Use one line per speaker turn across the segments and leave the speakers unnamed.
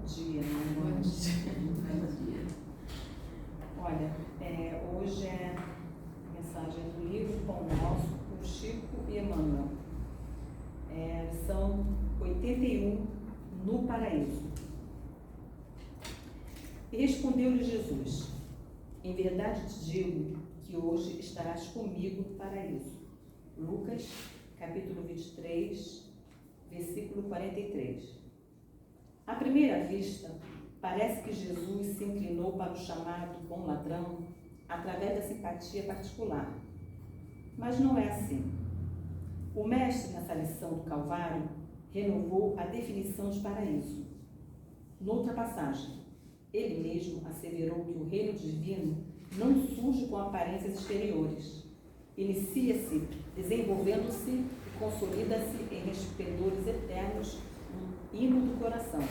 dia, né? Bom dia. Olha, hoje é a mensagem do livro Pão Nosso, por Chico e Emmanuel. São 81 no paraíso. E respondeu-lhe Jesus: em verdade te digo que hoje estarás comigo no paraíso. Lucas, capítulo 23, versículo 43. À primeira vista, parece que Jesus se inclinou para o chamado bom ladrão através da simpatia particular. Mas não é assim. O Mestre, nessa lição do Calvário, renovou a definição de paraíso. Noutra passagem, ele mesmo asseverou que o reino divino não surge com aparências exteriores. Inicia-se desenvolvendo-se e consolida-se em resplendores eternos no hino do coração.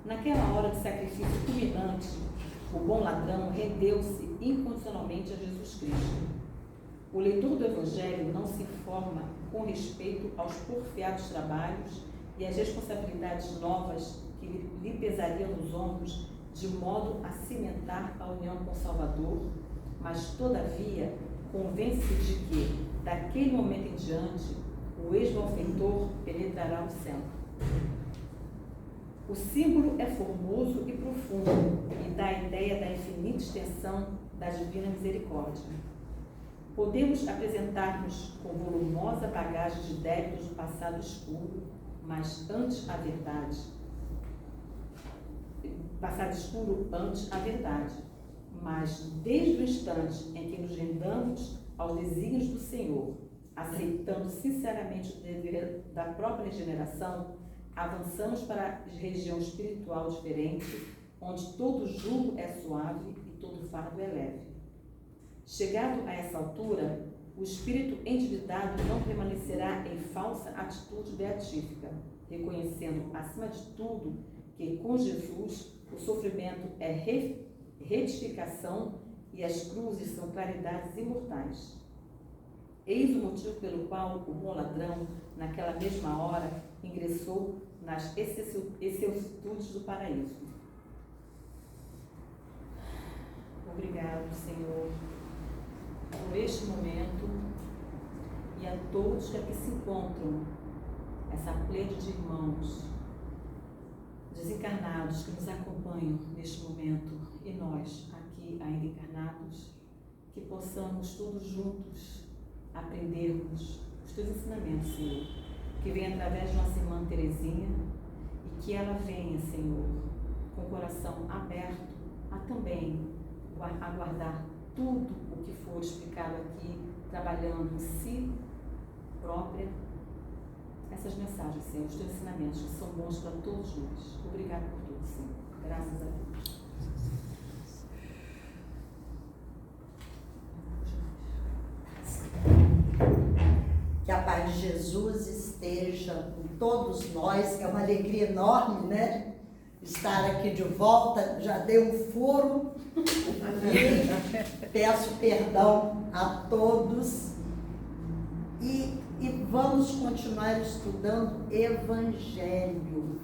Naquela hora de sacrifício culminante, o bom ladrão rendeu-se incondicionalmente a Jesus Cristo. O leitor do Evangelho não se informa com respeito aos porfiados trabalhos e às responsabilidades novas que lhe pesariam nos ombros, de modo a cimentar a união com o Salvador, mas, todavia, convence-se de que, daquele momento em diante, o ex-malfeitor penetrará o céu. O símbolo é formoso e profundo e dá a ideia da infinita extensão da divina misericórdia. Podemos apresentar-nos com volumosa bagagem de débitos do passado escuro, mas antes a verdade. Passado escuro antes a verdade. Mas desde o instante em que nos rendamos aos desígnios do Senhor, aceitando sinceramente o dever da própria regeneração, avançamos para a região espiritual diferente, onde todo jugo é suave e todo fardo é leve. Chegado a essa altura, o espírito endividado não permanecerá em falsa atitude beatífica, reconhecendo, acima de tudo, que com Jesus o sofrimento é retificação e as cruzes são claridades imortais. Eis o motivo pelo qual o bom ladrão, naquela mesma hora, ingressou nas excelsitudes do paraíso. Obrigado, Senhor, por este momento e a todos que aqui se encontram, essa plede de irmãos desencarnados que nos acompanham neste momento, e nós, aqui ainda encarnados, que possamos todos juntos aprendermos os teus ensinamentos, Senhor, que vem através de nossa irmã Terezinha, e que ela venha, Senhor, com o coração aberto a também aguardar tudo o que for explicado aqui, trabalhando em si própria, essas mensagens, Senhor, os teus ensinamentos, que são bons para todos nós. Obrigado por tudo, Senhor. Graças a Deus.
Que a paz de Jesus esteja com todos nós. É uma alegria enorme, né? Estar aqui de volta. Já dei um furo e peço perdão a todos. E vamos continuar estudando Evangelho,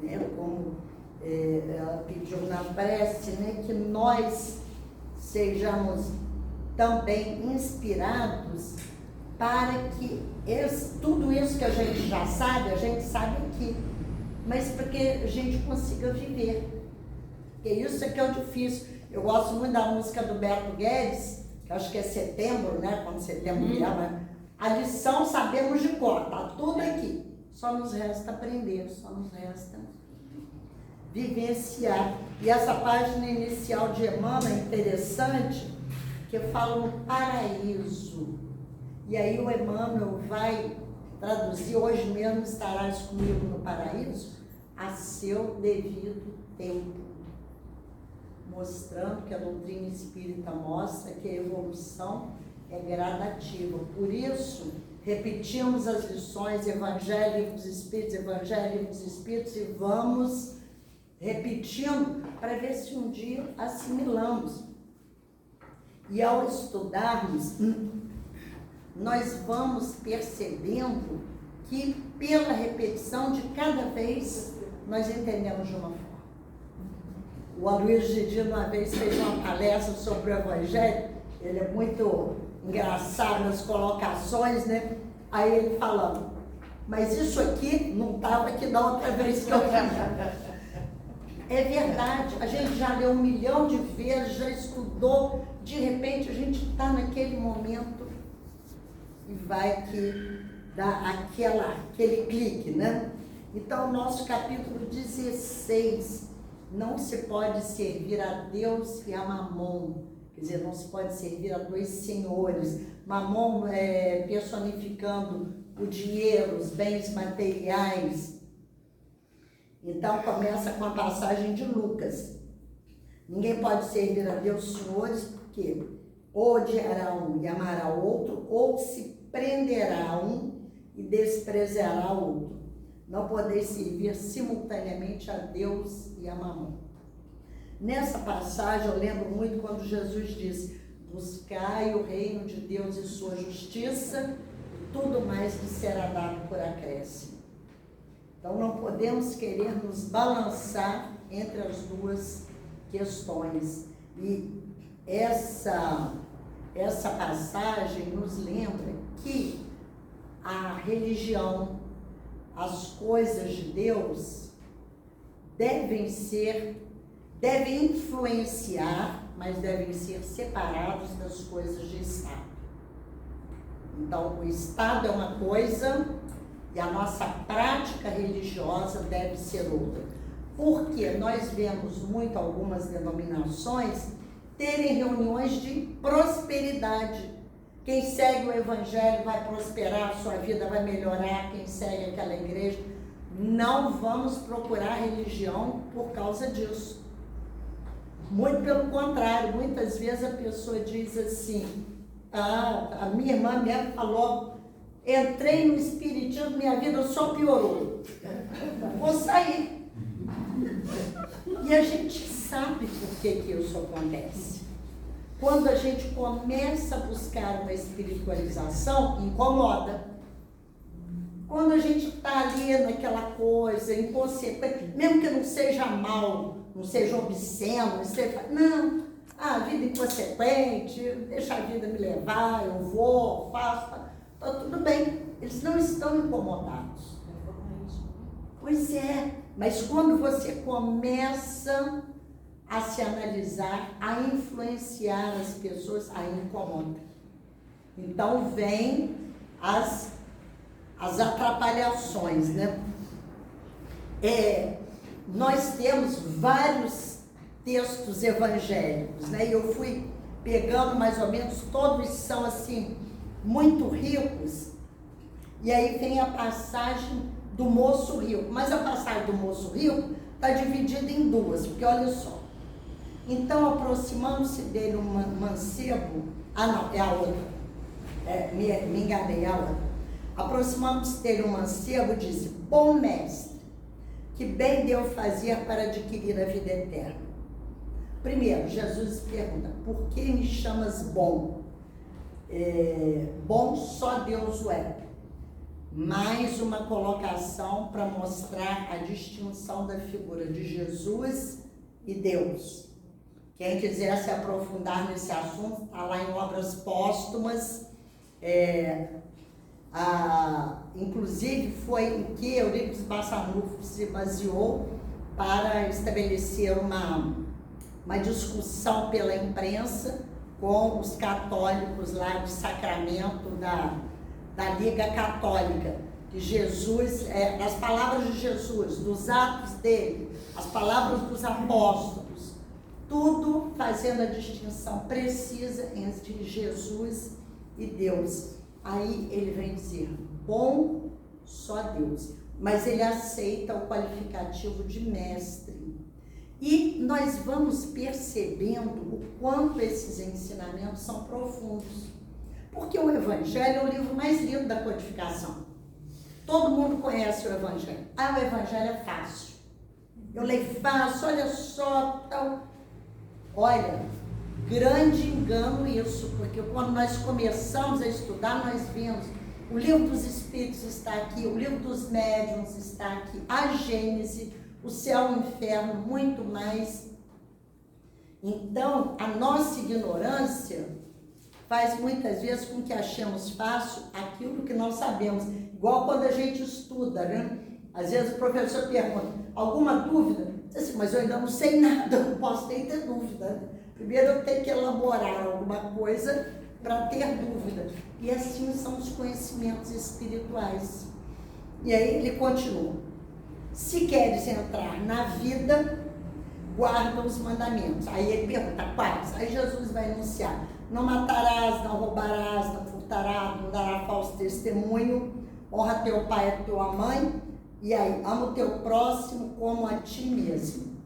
né? Como ela pediu na prece, né? Que nós sejamos também inspirados para que tudo isso que a gente já sabe, a gente sabe aqui, mas para que a gente consiga viver. Porque isso é que é o difícil. Eu gosto muito da música do Beto Guedes, que acho que é Setembro, né? Quando Setembro vier, a lição sabemos de cor, tá tudo aqui. Só nos resta aprender, só nos resta vivenciar. E essa página inicial de Emmanuel é interessante, que fala no paraíso. E aí o Emmanuel vai traduzir: hoje mesmo estarás comigo no paraíso, a seu devido tempo. Mostrando que a doutrina espírita mostra que a evolução é gradativa. Por isso, repetimos as lições Evangelho, Livro dos Espíritos, Evangelho, Livro dos Espíritos, e vamos repetindo para ver se um dia assimilamos. E ao estudarmos, nós vamos percebendo que pela repetição de cada vez nós entendemos de uma forma. O Aloysio Didino uma vez fez uma palestra sobre o Evangelho, ele é muito engraçado nas colocações, né? Aí ele falando, mas isso aqui não estava aqui da outra vez que eu fiz. É verdade, a gente já leu 1 milhão de vezes, já estudou, de repente a gente está naquele momento e vai que dá aquele clique, né? Então, nosso capítulo 16, não se pode servir a Deus e a Mamon, quer dizer, não se pode servir a dois senhores. Mamon personificando o dinheiro, os bens materiais. Então, começa com a passagem de Lucas. Ninguém pode servir a Deus, senhores, porque ou odiará um e amará o outro, ou se prenderá a um e desprezará o outro. Não podeis servir simultaneamente a Deus e a Mamon. Nessa passagem, eu lembro muito quando Jesus disse, buscai o reino de Deus e sua justiça, e tudo mais lhe será dado por acréscimo. Então, não podemos querer nos balançar entre as duas questões. E essa passagem nos lembra que a religião, as coisas de Deus devem influenciar, mas devem ser separados das coisas de Estado. Então, o Estado é uma coisa e a nossa prática religiosa deve ser outra. Porque nós vemos muito algumas denominações terem reuniões de prosperidade. Quem segue o Evangelho vai prosperar, sua vida vai melhorar, quem segue aquela igreja. Não vamos procurar religião por causa disso. Muito pelo contrário, muitas vezes a pessoa diz assim, a minha irmã mesmo falou, entrei no espiritismo, minha vida só piorou. Vou sair. E a gente sabe por que isso acontece. Quando a gente começa a buscar uma espiritualização, incomoda. Quando a gente está ali naquela coisa, inconsequente, mesmo que não seja mal, não seja obsceno, não, a vida inconsequente, deixa a vida me levar, eu vou, faço, tá tudo bem. Eles não estão incomodados. Pois é, mas quando você começa a se analisar, a influenciar as pessoas, aí incomoda. Então vem as atrapalhações, né? Nós temos vários textos evangélicos, né? E eu fui pegando mais ou menos, todos são assim, muito ricos. E aí vem a passagem do moço rico. Mas a passagem do moço rico está dividida em duas, porque olha só. Então, aproximando-se dele um mancebo, é a outra, me enganei, a outra. Aproximando-se dele um mancebo, disse, bom mestre, que bem devo fazer para adquirir a vida eterna? Primeiro, Jesus pergunta, por que me chamas bom? Bom só Deus o é. Mais uma colocação para mostrar a distinção da figura de Jesus e Deus. Quem quiser se aprofundar nesse assunto, está lá em Obras Póstumas. Inclusive foi em que Eurípides Barçanufo se baseou para estabelecer uma discussão pela imprensa com os católicos lá de Sacramento da Liga Católica, que Jesus, as palavras de Jesus, dos atos dele, as palavras dos apóstolos, tudo fazendo a distinção precisa entre Jesus e Deus. Aí ele vem dizer, bom só Deus, mas ele aceita o qualificativo de mestre. E nós vamos percebendo o quanto esses ensinamentos são profundos. Porque o Evangelho é o livro mais lindo da codificação. Todo mundo conhece o Evangelho. O Evangelho é fácil. Eu leio fácil, olha só, tal. Olha, grande engano isso, porque quando nós começamos a estudar, nós vimos, o livro dos Espíritos está aqui, o livro dos Médiuns está aqui, a Gênese, o céu, o inferno, muito mais. Então, a nossa ignorância faz muitas vezes com que achemos fácil aquilo que não sabemos. Igual quando a gente estuda, né? Às vezes o professor pergunta, alguma dúvida? Assim, mas eu ainda não sei nada, eu não posso nem ter dúvida. Primeiro eu tenho que elaborar alguma coisa para ter dúvida. E assim são os conhecimentos espirituais. E aí ele continua. Se queres entrar na vida, guarda os mandamentos. Aí ele pergunta, quais? Aí Jesus vai enunciar. Não matarás, não roubarás, não furtarás, não darás falso testemunho, honra teu pai e tua mãe, e aí, ama o teu próximo como a ti mesmo.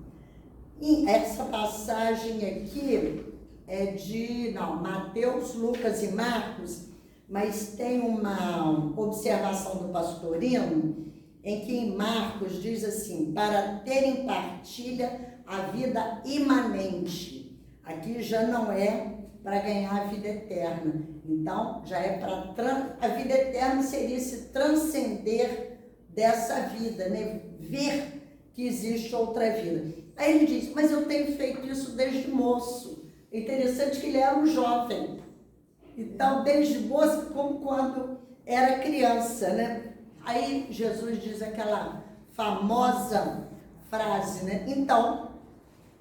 E essa passagem aqui é de, Mateus, Lucas e Marcos, mas tem uma observação do Pastorino, em que em Marcos diz assim, para terem partilha a vida imanente. Aqui já não é para ganhar a vida eterna. Então, já é para... A vida eterna seria se transcender dessa vida, né? Ver que existe outra vida. Aí ele diz, mas eu tenho feito isso desde moço. É interessante que ele era um jovem. Então, desde moço, como quando era criança, né? Aí Jesus diz aquela famosa frase, né? Então,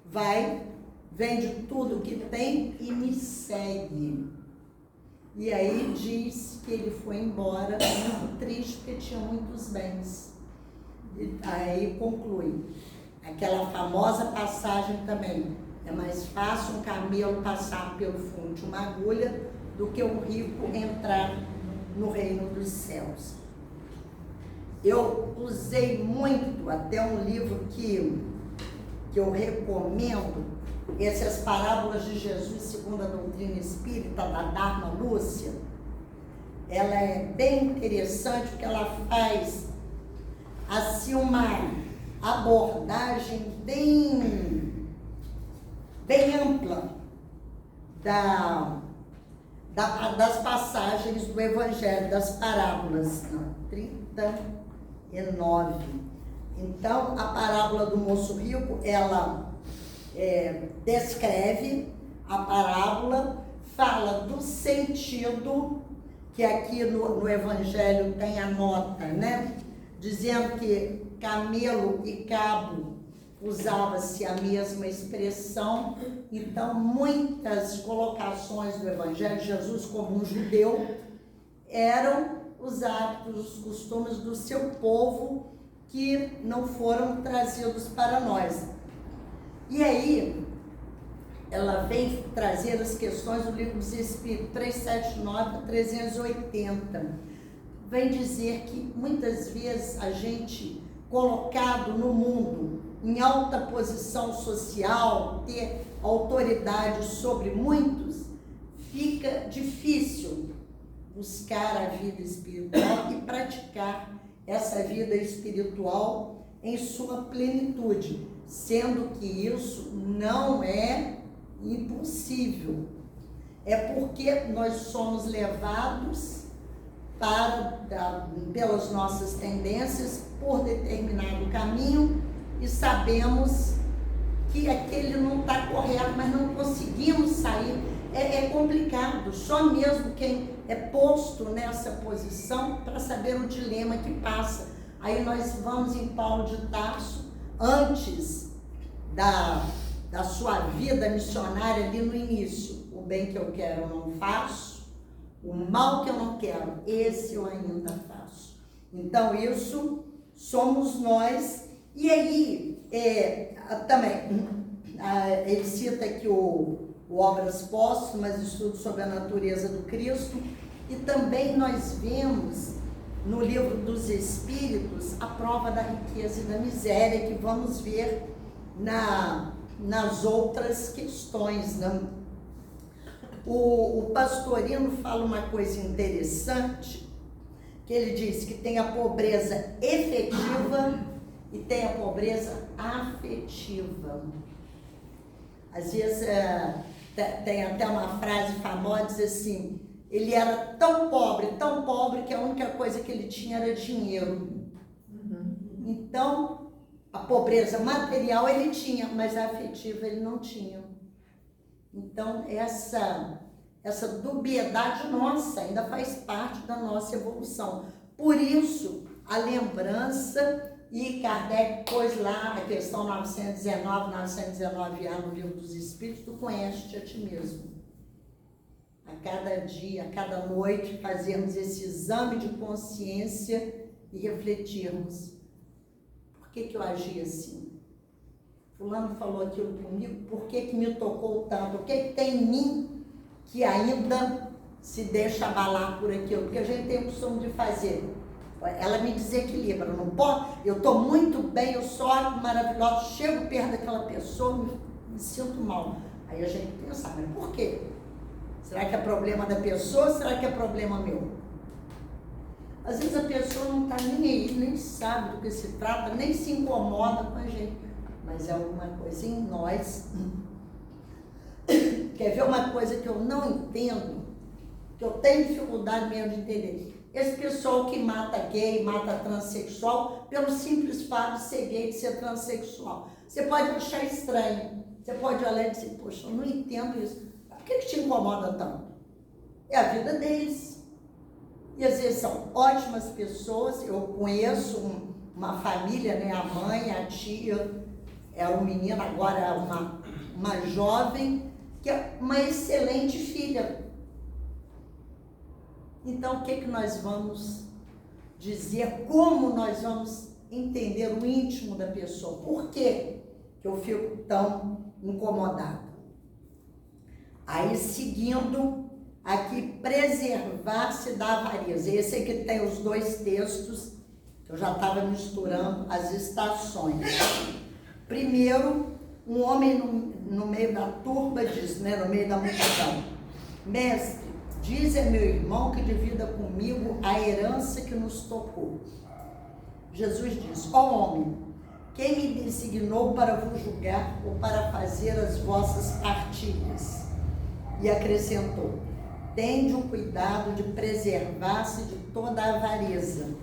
vai, vende tudo que tem e me segue. E aí diz que ele foi embora, muito triste, porque tinha muitos bens. E aí conclui, aquela famosa passagem também, é mais fácil um camelo passar pelo fundo de uma agulha do que um rico entrar no reino dos céus. Eu usei muito, até um livro que eu recomendo, essas parábolas de Jesus segundo a doutrina espírita, da Dharma Lúcia. Ela é bem interessante porque ela faz assim uma abordagem bem ampla das passagens do Evangelho, das parábolas. 39. Então, a parábola do moço rico, ela descreve a parábola, fala do sentido, que aqui no Evangelho tem a nota, né? Dizendo que camelo e cabo usava-se a mesma expressão. Então, muitas colocações do Evangelho, Jesus como um judeu, eram os hábitos, os costumes do seu povo que não foram trazidos para nós. E aí, ela vem trazer as questões do Livro dos Espíritos, 379 a 380. Vem dizer que muitas vezes a gente, colocado no mundo, em alta posição social, ter autoridade sobre muitos, fica difícil buscar a vida espiritual e praticar essa vida espiritual em sua plenitude, sendo que isso não é impossível. É porque nós somos levados pelas nossas tendências por determinado caminho e sabemos que aquele não está correto, mas não conseguimos sair. É complicado, só mesmo quem é posto nessa posição para saber o dilema que passa. Aí nós vamos em Paulo de Tarso, antes da sua vida missionária ali no início. O bem que eu quero eu não faço, o mal que eu não quero, esse eu ainda faço. Então isso somos nós. E aí, também, ele cita aqui o Obras Póstumas, estudo sobre a natureza do Cristo, e também nós vemos no Livro dos Espíritos a prova da riqueza e da miséria, que vamos ver nas outras questões, né? O Pastorino fala uma coisa interessante, que ele diz que tem a pobreza efetiva e tem a pobreza afetiva. Às vezes tem até uma frase famosa, diz assim, ele era tão pobre, que a única coisa que ele tinha era dinheiro. Então, a pobreza material ele tinha, mas a afetiva ele não tinha. Então, essa dubiedade nossa ainda faz parte da nossa evolução. Por isso, a lembrança, e Kardec pôs lá a questão 919A no Livro dos Espíritos, tu conheces-te a ti mesmo. A cada dia, a cada noite, fazermos esse exame de consciência e refletirmos. Por que eu agi assim? Fulano falou aquilo comigo, por que me tocou tanto? O que tem em mim que ainda se deixa abalar por aquilo? Porque a gente tem o costume de fazer. Ela me desequilibra, não pode? Eu estou muito bem, eu sou maravilhosa, chego perto daquela pessoa, me sinto mal. Aí a gente pensa, mas por quê? Será que é problema da pessoa ou será que é problema meu? Às vezes a pessoa não está nem aí, nem sabe do que se trata, nem se incomoda com a gente. Mas é alguma coisa em nós. Quer ver uma coisa que eu não entendo? Que eu tenho dificuldade mesmo de entender. Esse pessoal que mata gay, mata transexual, pelo simples fato de ser gay, de ser transexual. Você pode achar estranho. Você pode olhar e dizer, poxa, eu não entendo isso. Por que te incomoda tanto? É a vida deles. E às vezes são ótimas pessoas. Eu conheço uma família, né? A mãe, a tia, é um menino, agora é uma jovem, que é uma excelente filha. Então, o que nós vamos dizer? Como nós vamos entender o íntimo da pessoa? Por que eu fico tão incomodada? Aí, seguindo, aqui, preservar-se da avareza. Esse aqui tem os dois textos, que eu já estava misturando as estações. Primeiro, um homem no meio da turba diz, né, no meio da multidão, mestre, diz é meu irmão que divida comigo a herança que nos tocou. Jesus diz, ó homem, quem me designou para vos julgar ou para fazer as vossas partilhas? E acrescentou, tende o cuidado de preservar-se de toda a avareza,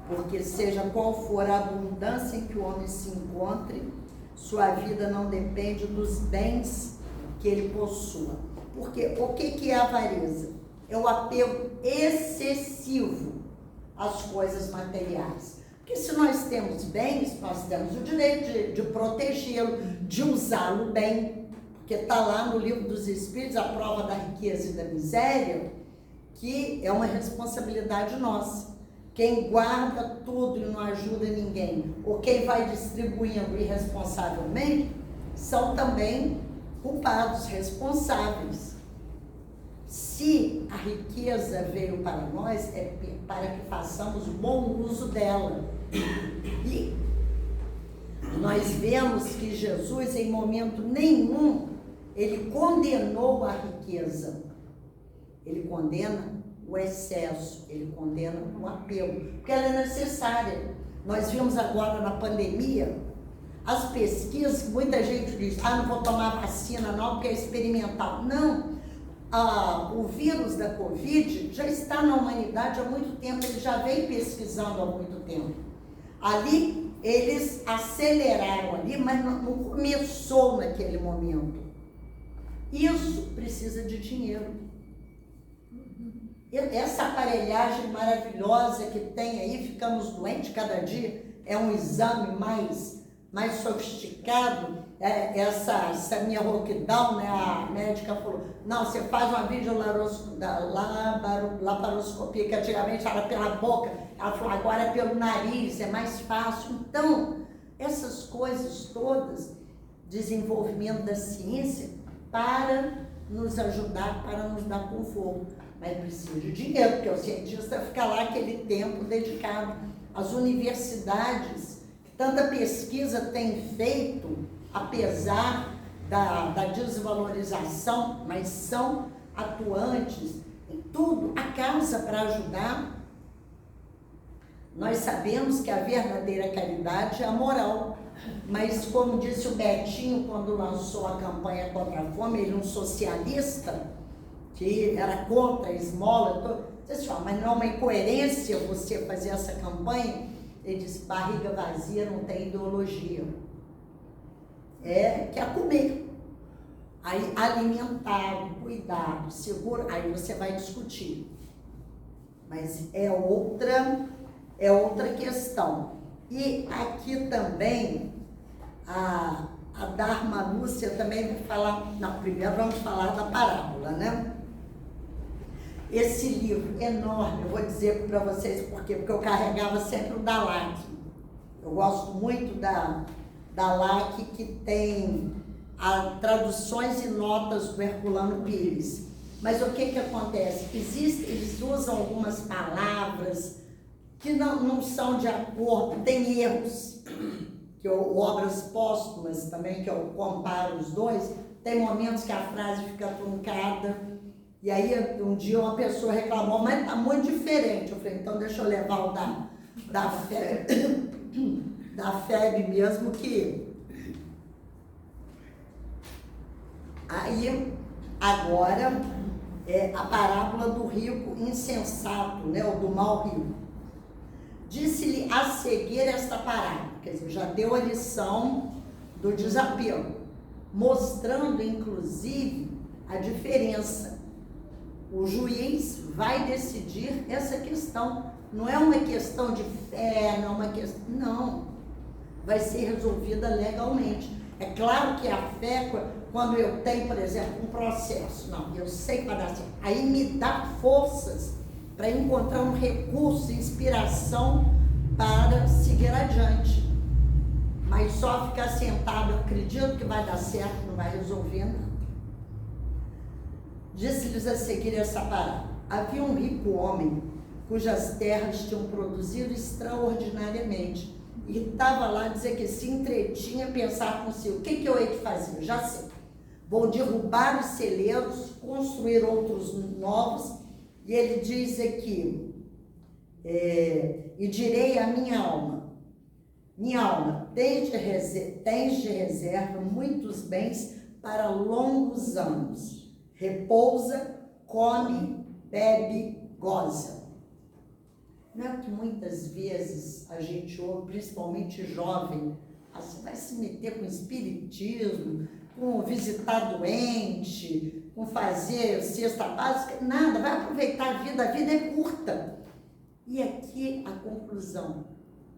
porque seja qual for a abundância em que o homem se encontre, sua vida não depende dos bens que ele possua. Porque o que é a avareza? É o apego excessivo às coisas materiais. Porque se nós temos bens, nós temos o direito de protegê-lo, de usá-lo bem. Porque está lá no Livro dos Espíritos, a prova da riqueza e da miséria, que é uma responsabilidade nossa. Quem guarda tudo e não ajuda ninguém, ou quem vai distribuindo irresponsavelmente, são também culpados, responsáveis. Se a riqueza veio para nós, é para que façamos bom uso dela. E nós vemos que Jesus, em momento nenhum, ele condenou a riqueza. Ele condena o excesso, ele condena o apego, porque ela é necessária. Nós vimos agora na pandemia, as pesquisas, muita gente diz, não vou tomar vacina não, porque é experimental. Não, o vírus da Covid já está na humanidade há muito tempo, ele já vem pesquisando há muito tempo. Ali, eles aceleraram ali, mas não começou naquele momento. Isso precisa de dinheiro. Essa aparelhagem maravilhosa que tem aí, ficamos doentes cada dia, é um exame mais sofisticado. Essa minha lockdown, né, a médica falou, não, você faz uma laparoscopia, que antigamente era pela boca, ela falou, agora é pelo nariz, é mais fácil. Então, essas coisas todas, desenvolvimento da ciência, para nos ajudar, para nos dar conforto. Mas precisa de dinheiro, porque o cientista fica lá aquele tempo dedicado. As universidades, que tanta pesquisa tem feito, apesar da desvalorização, mas são atuantes em tudo, a causa para ajudar. Nós sabemos que a verdadeira caridade é a moral, mas como disse o Betinho quando lançou a campanha contra a fome, ele é um socialista, que era contra a esmola, disse, mas não é uma incoerência você fazer essa campanha? Ele disse, barriga vazia não tem ideologia. quer comer. Aí, alimentado, cuidado, seguro, aí você vai discutir. Mas é outra questão. E aqui também, a Dharma Lúcia também vai falar, não, primeiro vamos falar da parábola, né? Esse livro enorme, eu vou dizer para vocês por quê, porque eu carregava sempre o Dalak. Eu gosto muito da Dalak, que tem traduções e notas do Herculano Pires. Mas o que acontece? Eles usam algumas palavras que não são de acordo, tem erros, que obras póstumas também, que eu comparo os dois, tem momentos que a frase fica truncada, e aí um dia uma pessoa reclamou, mas está muito diferente. Eu falei, então deixa eu levar o da FEB mesmo, que... Aí, agora, a parábola do rico insensato, né, ou do mau rico. Disse-lhe a seguir esta parábola, quer dizer, já deu a lição do desapego, mostrando, inclusive, a diferença. O juiz vai decidir essa questão. Não é uma questão de fé, não é uma questão... Não, vai ser resolvida legalmente. É claro que a fé, quando eu tenho, por exemplo, um processo, não, eu sei que vai dar certo, aí me dá forças para encontrar um recurso, inspiração para seguir adiante. Mas só ficar sentado, eu acredito que vai dar certo, não vai resolver nada. Disse-lhes a seguir essa parábola. Havia um rico homem cujas terras tinham produzido extraordinariamente. E estava lá a dizer que se entretinha a pensar consigo, o que eu hei de fazer? Já sei. Vou derrubar os celeiros, construir outros novos. E ele diz aqui, e direi à minha alma, tens de reserva muitos bens para longos anos. Repousa, come, bebe, goza. Não é que muitas vezes a gente ouve, principalmente jovem, você vai se meter com espiritismo, com visitar doente, com fazer cesta básica, nada, vai aproveitar a vida é curta. E aqui a conclusão,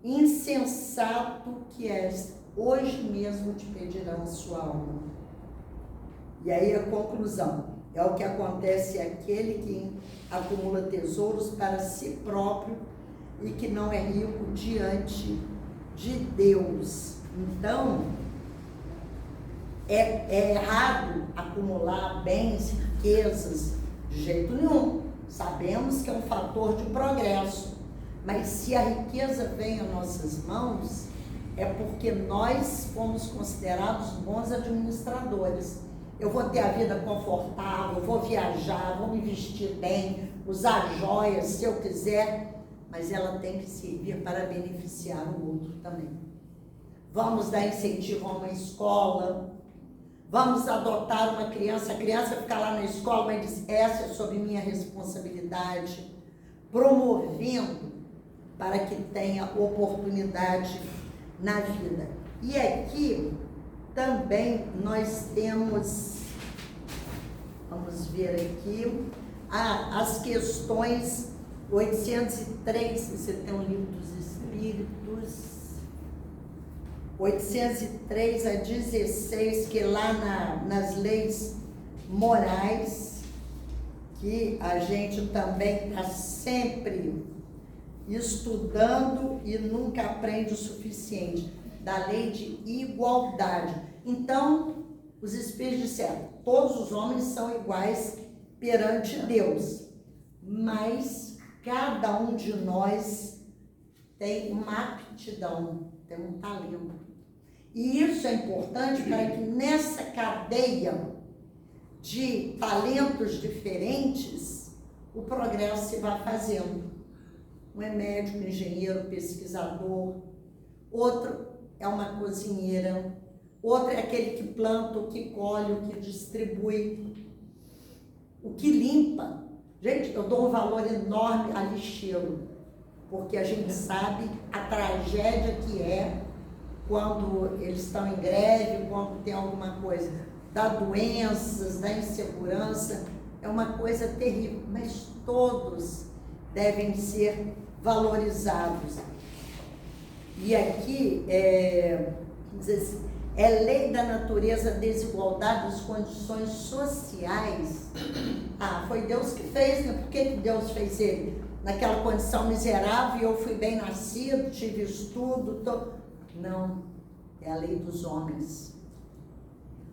insensato que és, hoje mesmo te pedirão a sua alma. E aí a conclusão, é o que acontece àquele que acumula tesouros para si próprio e que não é rico diante de Deus. Então, é errado acumular bens, riquezas, de jeito nenhum. Sabemos que é um fator de progresso, mas se a riqueza vem às nossas mãos, é porque nós fomos considerados bons administradores. Eu vou ter a vida confortável, vou viajar, vou me vestir bem, usar joias se eu quiser, mas ela tem que servir para beneficiar o outro também. Vamos dar incentivo a uma escola, vamos adotar uma criança, a criança fica lá na escola, mas diz, essa é sob minha responsabilidade, promovendo para que tenha oportunidade na vida. E aqui também nós temos, vamos ver aqui, as questões 803, você tem um livro dos Espíritos, 803 a 16, que lá nas leis morais, que a gente também está sempre estudando e nunca aprende o suficiente, da lei de igualdade. Então, os Espíritos disseram, todos os homens são iguais perante Deus, mas cada um de nós tem uma aptidão, tem um talento. E isso é importante para que nessa cadeia de talentos diferentes, o progresso se vá fazendo. Um é médico, engenheiro, pesquisador, outro é uma cozinheira, outro é aquele que planta, o que colhe, o que distribui, o que limpa. Gente, eu dou um valor enorme a lixeiro, porque a gente sabe a tragédia que é quando eles estão em greve, quando tem alguma coisa, da doenças, da insegurança, é uma coisa terrível, mas todos devem ser valorizados. E aqui, é lei da natureza, desigualdade das condições sociais. Foi Deus que fez, né? Por que Deus fez ele? Naquela condição miserável, eu fui bem nascido, tive estudo, Não, é a lei dos homens.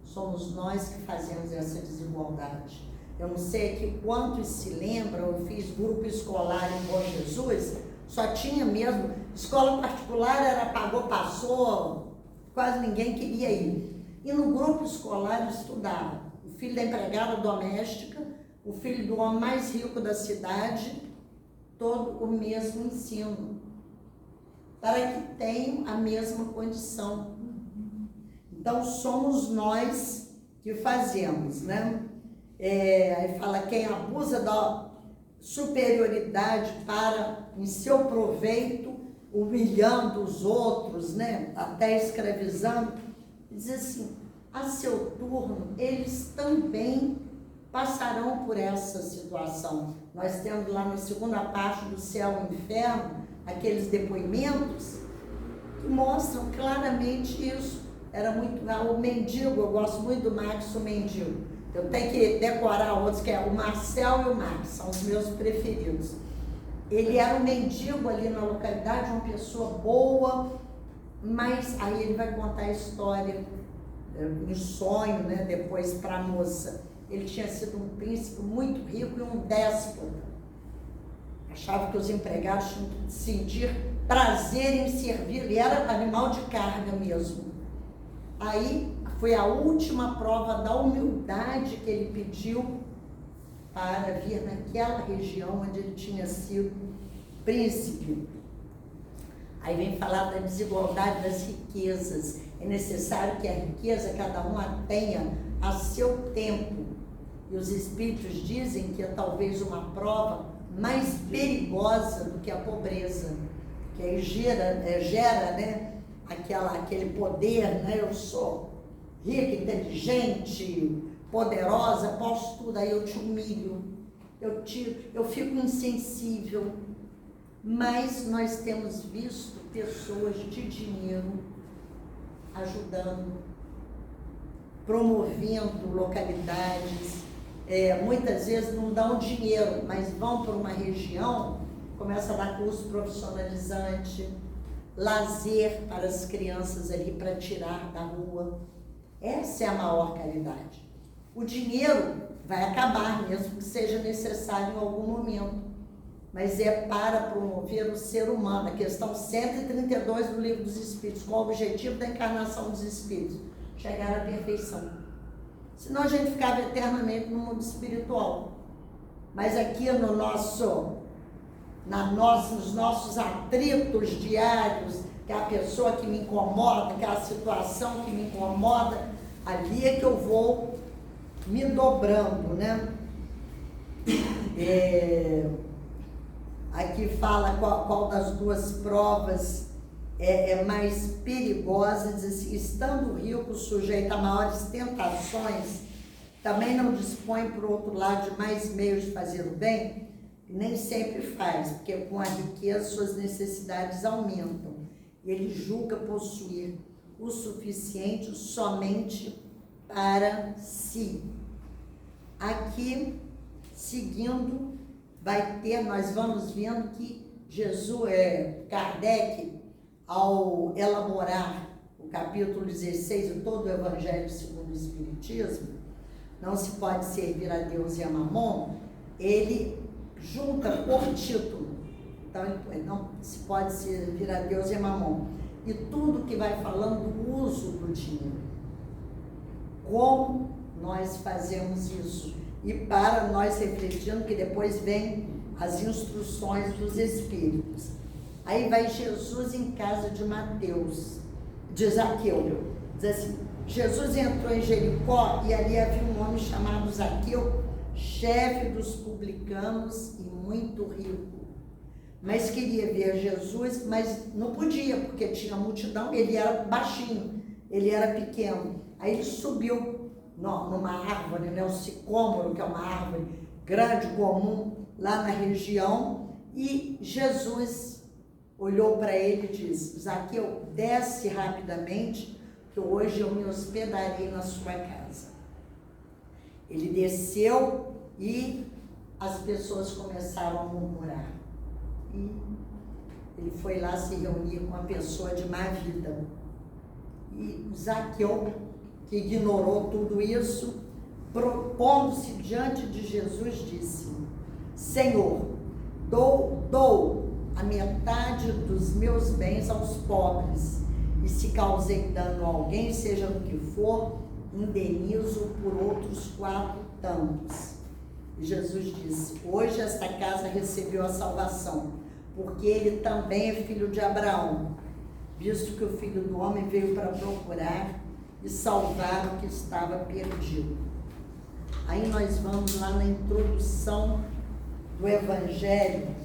Somos nós que fazemos essa desigualdade. Eu não sei aqui quantos se lembram, eu fiz grupo escolar em Bom Jesus, só tinha mesmo, escola particular era pagou, passou, quase ninguém queria ir. E no grupo escolar eu estudava o filho da empregada doméstica, o filho do homem mais rico da cidade, todo o mesmo ensino, para que tenham a mesma condição. Então, somos nós que fazemos, né? Aí fala, quem abusa da superioridade para, em seu proveito, humilhando os outros, né? Até escravizando, diz assim, a seu turno, eles também passarão por essa situação. Nós temos lá na segunda parte do Céu e Inferno, aqueles depoimentos que mostram claramente isso. Era muito, o mendigo, eu gosto muito do Max, o mendigo. Eu tenho que decorar outros, que é o Marcel e o Max, são os meus preferidos. Ele era um mendigo ali na localidade, uma pessoa boa, mas aí ele vai contar a história, um sonho, né, depois para a moça. Ele tinha sido um príncipe muito rico e um déspota. Achava que os empregados tinham que sentir prazer em servir, ele era animal de carga mesmo. Aí foi a última prova da humildade que ele pediu para vir naquela região onde ele tinha sido príncipe. Aí vem falar da desigualdade das riquezas. É necessário que a riqueza cada um a tenha a seu tempo. E os espíritos dizem que é talvez uma prova mais perigosa do que a pobreza, que aí gera, né, aquele poder, né? Eu sou rica, inteligente, poderosa, posso tudo, aí eu te humilho, eu fico insensível. Mas nós temos visto pessoas de dinheiro ajudando, promovendo localidades, muitas vezes não dão dinheiro, mas vão para uma região, começa a dar curso profissionalizante, lazer para as crianças ali, para tirar da rua. Essa é a maior caridade. O dinheiro vai acabar, mesmo que seja necessário em algum momento, mas é para promover o ser humano. A questão 132 do Livro dos Espíritos, qual o objetivo da encarnação dos Espíritos? Chegar à perfeição. Senão a gente ficava eternamente no mundo espiritual. Mas aqui nos nossos atritos diários, que é a pessoa que me incomoda, que é a situação que me incomoda, ali é que eu vou me dobrando, né? Aqui fala qual das duas provas é mais perigosa, diz assim, estando rico, sujeito a maiores tentações, também não dispõe, por outro lado, de mais meios de fazer o bem, nem sempre faz, porque com a riqueza suas necessidades aumentam. Ele julga possuir o suficiente somente para si. Aqui, seguindo, nós vamos vendo que Kardec, ao elaborar o capítulo 16 de todo o Evangelho segundo o Espiritismo, não se pode servir a Deus e a Mamon, ele junta por título. Então, não se pode servir a Deus e a Mamon. E tudo que vai falando do uso do dinheiro. Como nós fazemos isso? E para nós refletindo, que depois vem as instruções dos Espíritos. Aí vai Jesus em casa de Mateus, de Zaqueu. Diz assim, Jesus entrou em Jericó e ali havia um homem chamado Zaqueu, chefe dos publicanos e muito rico. mas queria ver Jesus, mas não podia, porque tinha multidão, ele era baixinho, ele era pequeno. Aí ele subiu numa árvore, né, o sicômoro, que é uma árvore grande, comum, lá na região, e Jesus olhou para ele e disse: Zaqueu, desce rapidamente, que hoje eu me hospedarei na sua casa. Ele desceu e as pessoas começaram a murmurar. E ele foi lá se reunir com uma pessoa de má vida. E Zaqueu, que ignorou tudo isso, propondo-se diante de Jesus, disse: Senhor, dou a metade dos meus bens aos pobres, e se causei dano a alguém, seja no que for, indenizo por outros 4 tantos. E Jesus disse: hoje esta casa recebeu a salvação, porque ele também é filho de Abraão, visto que o Filho do Homem veio para procurar e salvar o que estava perdido. Aí nós vamos lá na introdução do Evangelho,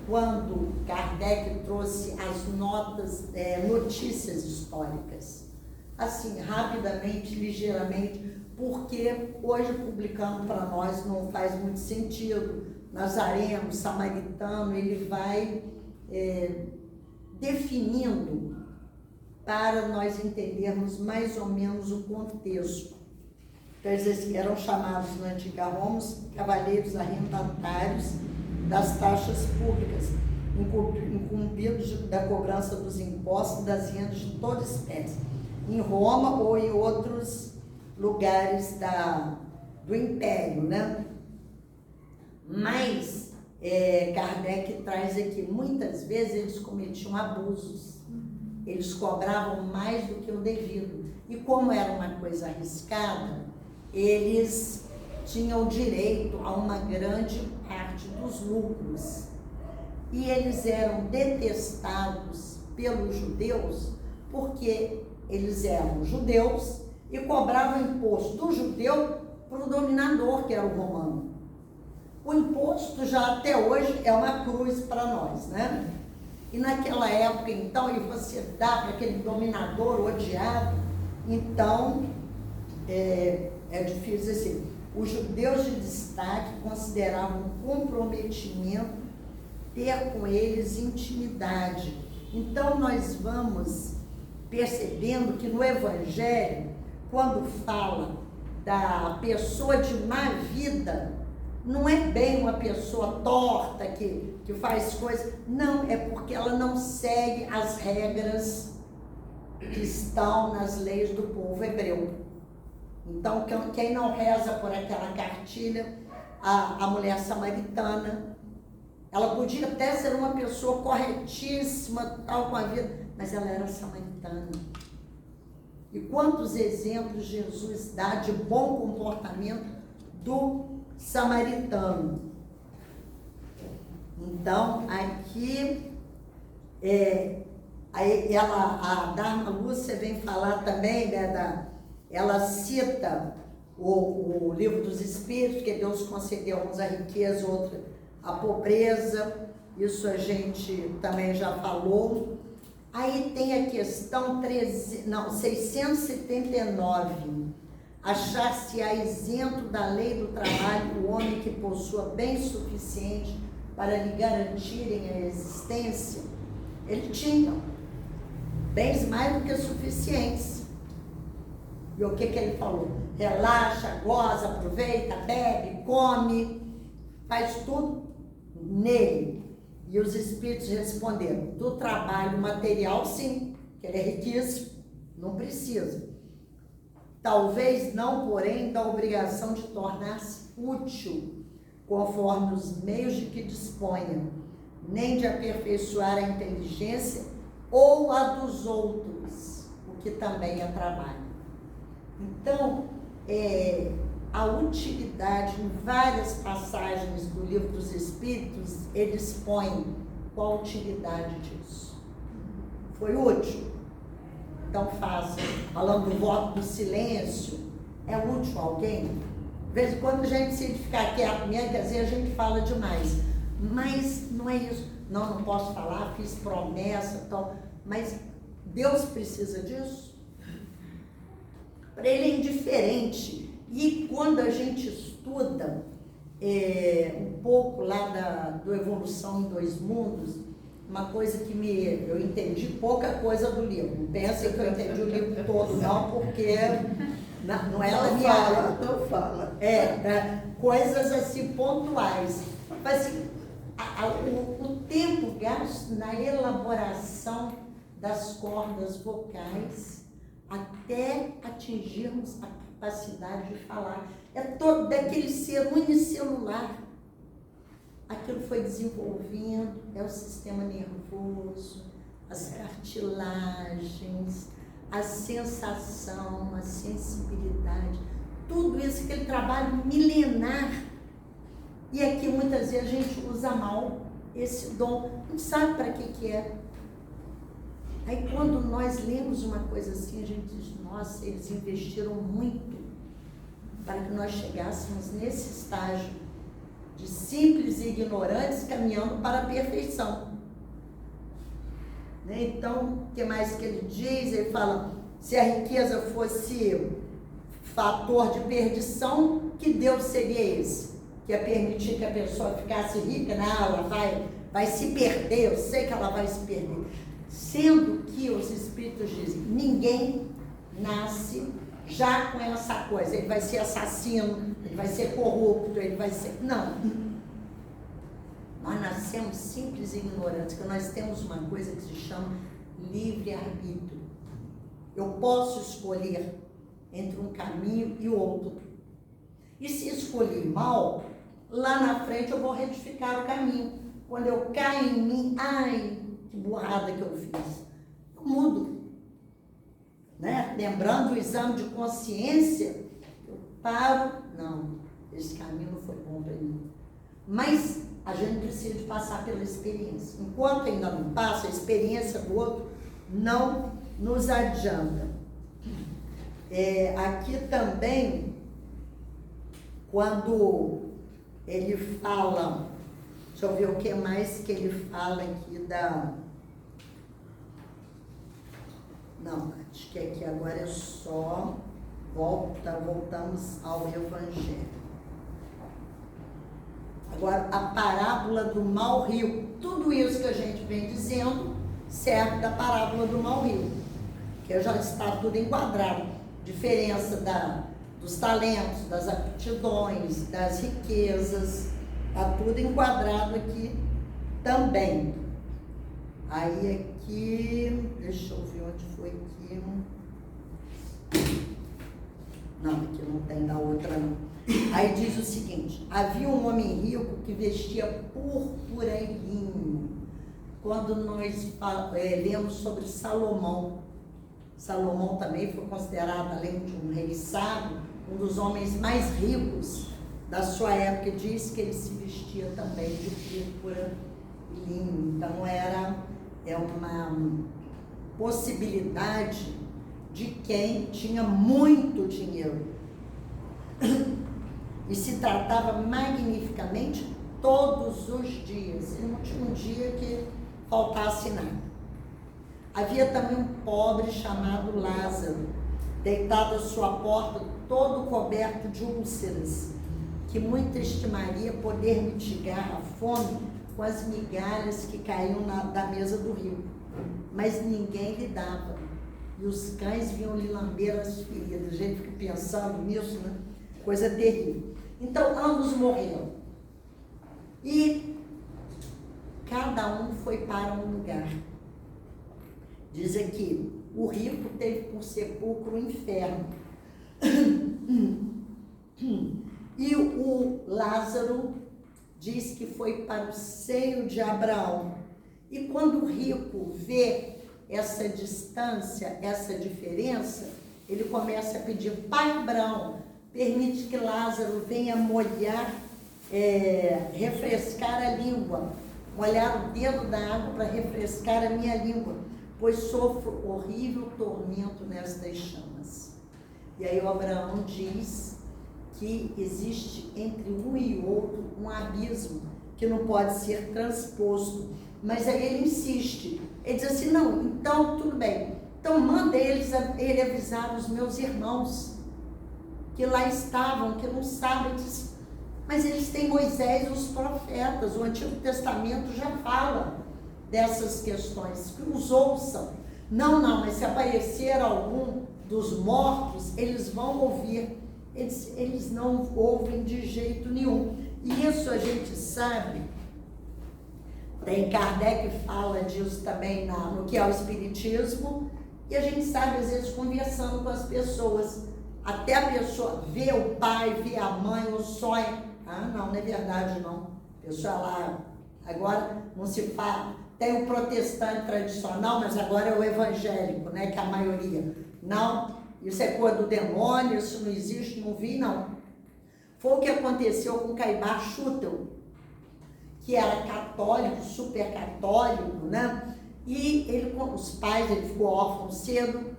quando Kardec trouxe as notícias históricas, assim, rapidamente, ligeiramente, porque hoje publicando para nós não faz muito sentido. Nazareno, Samaritano, ele vai definindo para nós entendermos mais ou menos o contexto. Quer dizer, que eram chamados na antiga Roma cavaleiros arrendatários das taxas públicas, incumbidos da cobrança dos impostos e das rendas de toda espécie, em Roma ou em outros lugares do Império, né? Mas Kardec traz aqui, muitas vezes eles cometiam abusos, eles cobravam mais do que o devido, e como era uma coisa arriscada, eles tinham direito a uma grande parte dos lucros, e eles eram detestados pelos judeus, porque eles eram judeus e cobravam imposto do judeu para o dominador, que era o romano. O imposto já até hoje é uma cruz para nós, né? E naquela época, então, e você dá para aquele dominador odiado, então é difícil assim. Os judeus de destaque consideravam um comprometimento ter com eles intimidade. Então nós vamos percebendo que no Evangelho, quando fala da pessoa de má vida, não é bem uma pessoa torta que faz coisas, não, é porque ela não segue as regras que estão nas leis do povo hebreu. Então, quem não reza por aquela cartilha, a mulher samaritana, ela podia até ser uma pessoa corretíssima, tal com a vida, mas ela era samaritana. E quantos exemplos Jesus dá de bom comportamento do samaritano. Então, aqui, a Dharma Lúcia vem falar também, né, ela cita o Livro dos Espíritos, que Deus concedeu uns a riqueza, outros a pobreza, isso a gente também já falou. Aí tem a questão 679, achar-se-á isento da lei do trabalho o homem que possua bens suficientes para lhe garantirem a existência. Ele tinha bens mais do que suficientes. E o que ele falou? Relaxa, goza, aproveita, bebe, come, faz tudo nele. E os espíritos responderam: do trabalho material, sim, que ele é riquíssimo, não precisa. Talvez não, porém, da obrigação de tornar-se útil, conforme os meios de que disponha, nem de aperfeiçoar a inteligência ou a dos outros, o que também é trabalho. Então, a utilidade, em várias passagens do Livro dos Espíritos, eles põem qual a utilidade disso. Foi útil? Então faça. Falando do voto do silêncio, é útil a alguém? De vez em quando a gente, se ficar quieto mesmo, quer dizer, a gente fala demais. Mas não é isso. não posso falar, fiz promessa e tal. Mas Deus precisa disso? Para ele é indiferente. E quando a gente estuda um pouco lá do Evolução em Dois Mundos, uma coisa que eu entendi pouca coisa do livro. Não pensa que eu entendi o livro todo, não, porque não é da minha área.
Não fala.
Coisas assim pontuais. Mas assim, o tempo gasto na elaboração das cordas vocais até atingirmos a capacidade de falar. É todo daquele ser unicelular. Aquilo foi desenvolvendo, é o sistema nervoso, as cartilagens, a sensação, a sensibilidade, tudo isso, aquele trabalho milenar. E aqui muitas vezes a gente usa mal esse dom, não sabe para que é. Aí quando nós lemos uma coisa assim, a gente diz, nossa, eles investiram muito para que nós chegássemos nesse estágio de simples e ignorantes caminhando para a perfeição. Né? Então, o que mais que ele diz? Ele fala, se a riqueza fosse fator de perdição, que Deus seria esse? Que ia permitir que a pessoa ficasse rica? Não, ela vai se perder, eu sei que ela vai se perder. Sendo que os Espíritos dizem, ninguém nasce já com essa coisa, ele vai ser assassino, ele vai ser corrupto, ele vai ser... Não. Nós nascemos simples e ignorantes, que nós temos uma coisa que se chama livre-arbítrio. Eu posso escolher entre um caminho e outro. E se escolher mal, lá na frente eu vou retificar o caminho. Quando eu caio em mim, ai, que burrada que eu fiz. Eu mudo. Né? Lembrando o exame de consciência, eu paro, não, esse caminho não foi bom para mim. Mas a gente precisa de passar pela experiência. Enquanto ainda não passa, a experiência do outro não nos adianta. Aqui também, quando ele fala, deixa eu ver o que mais que ele fala aqui Não, acho que aqui agora é só voltamos ao Evangelho. Agora, a parábola do mau rio. Tudo isso que a gente vem dizendo serve da parábola do mau rio, que já está tudo enquadrado. Diferença dos talentos, das aptidões, das riquezas, está tudo enquadrado aqui também. Aí aqui, deixa eu ver onde foi aqui. Não, aqui não tem da outra não. Aí diz o seguinte, havia um homem rico que vestia púrpura e linho. Quando nós lemos sobre Salomão, Salomão também foi considerado, além de um rei sábio, um dos homens mais ricos da sua época. Diz que ele se vestia também de púrpura e linho. Então é uma possibilidade de quem tinha muito dinheiro e se tratava magnificamente todos os dias. E não tinha um dia que faltasse nada. Havia também um pobre chamado Lázaro, deitado à sua porta, todo coberto de úlceras, que muito estimaria poder mitigar a fome com as migalhas que caíam da mesa do rico. Mas ninguém lhe dava, e os cães vinham lhe lamber as feridas. A gente fica pensando nisso, né? Coisa terrível. Então, ambos morreram. E cada um foi para um lugar. Diz aqui, o rico teve por sepulcro o inferno. E o Lázaro diz que foi para o seio de Abraão. E quando o rico vê essa distância, essa diferença, ele começa a pedir, Pai Abraão, permite que Lázaro venha molhar, refrescar a língua, molhar o dedo da água para refrescar a minha língua, pois sofro horrível tormento nestas chamas. E aí o Abraão diz que existe entre um e outro um abismo que não pode ser transposto. Mas aí ele insiste. Ele diz assim, não, então tudo bem. Então manda ele avisar os meus irmãos que lá estavam, que não sabem. Mas eles têm Moisés e os profetas. O Antigo Testamento já fala dessas questões, que os ouçam. Não, mas se aparecer algum dos mortos, eles vão ouvir. Eles não ouvem de jeito nenhum. E isso a gente sabe. Tem Kardec fala disso também no que é o Espiritismo. E a gente sabe, às vezes, conversando com as pessoas. Até a pessoa vê o pai, vê a mãe, o sonho. Ah, não é verdade, não. A pessoa lá, agora não se fala. Tem o protestante tradicional, mas agora é o evangélico, né? Que é a maioria. Não, isso é coisa do demônio, isso não existe, não vi, não. Foi o que aconteceu com Caibá Schutel, que era católico, super católico, né? E ele, com os pais, ele ficou órfão cedo,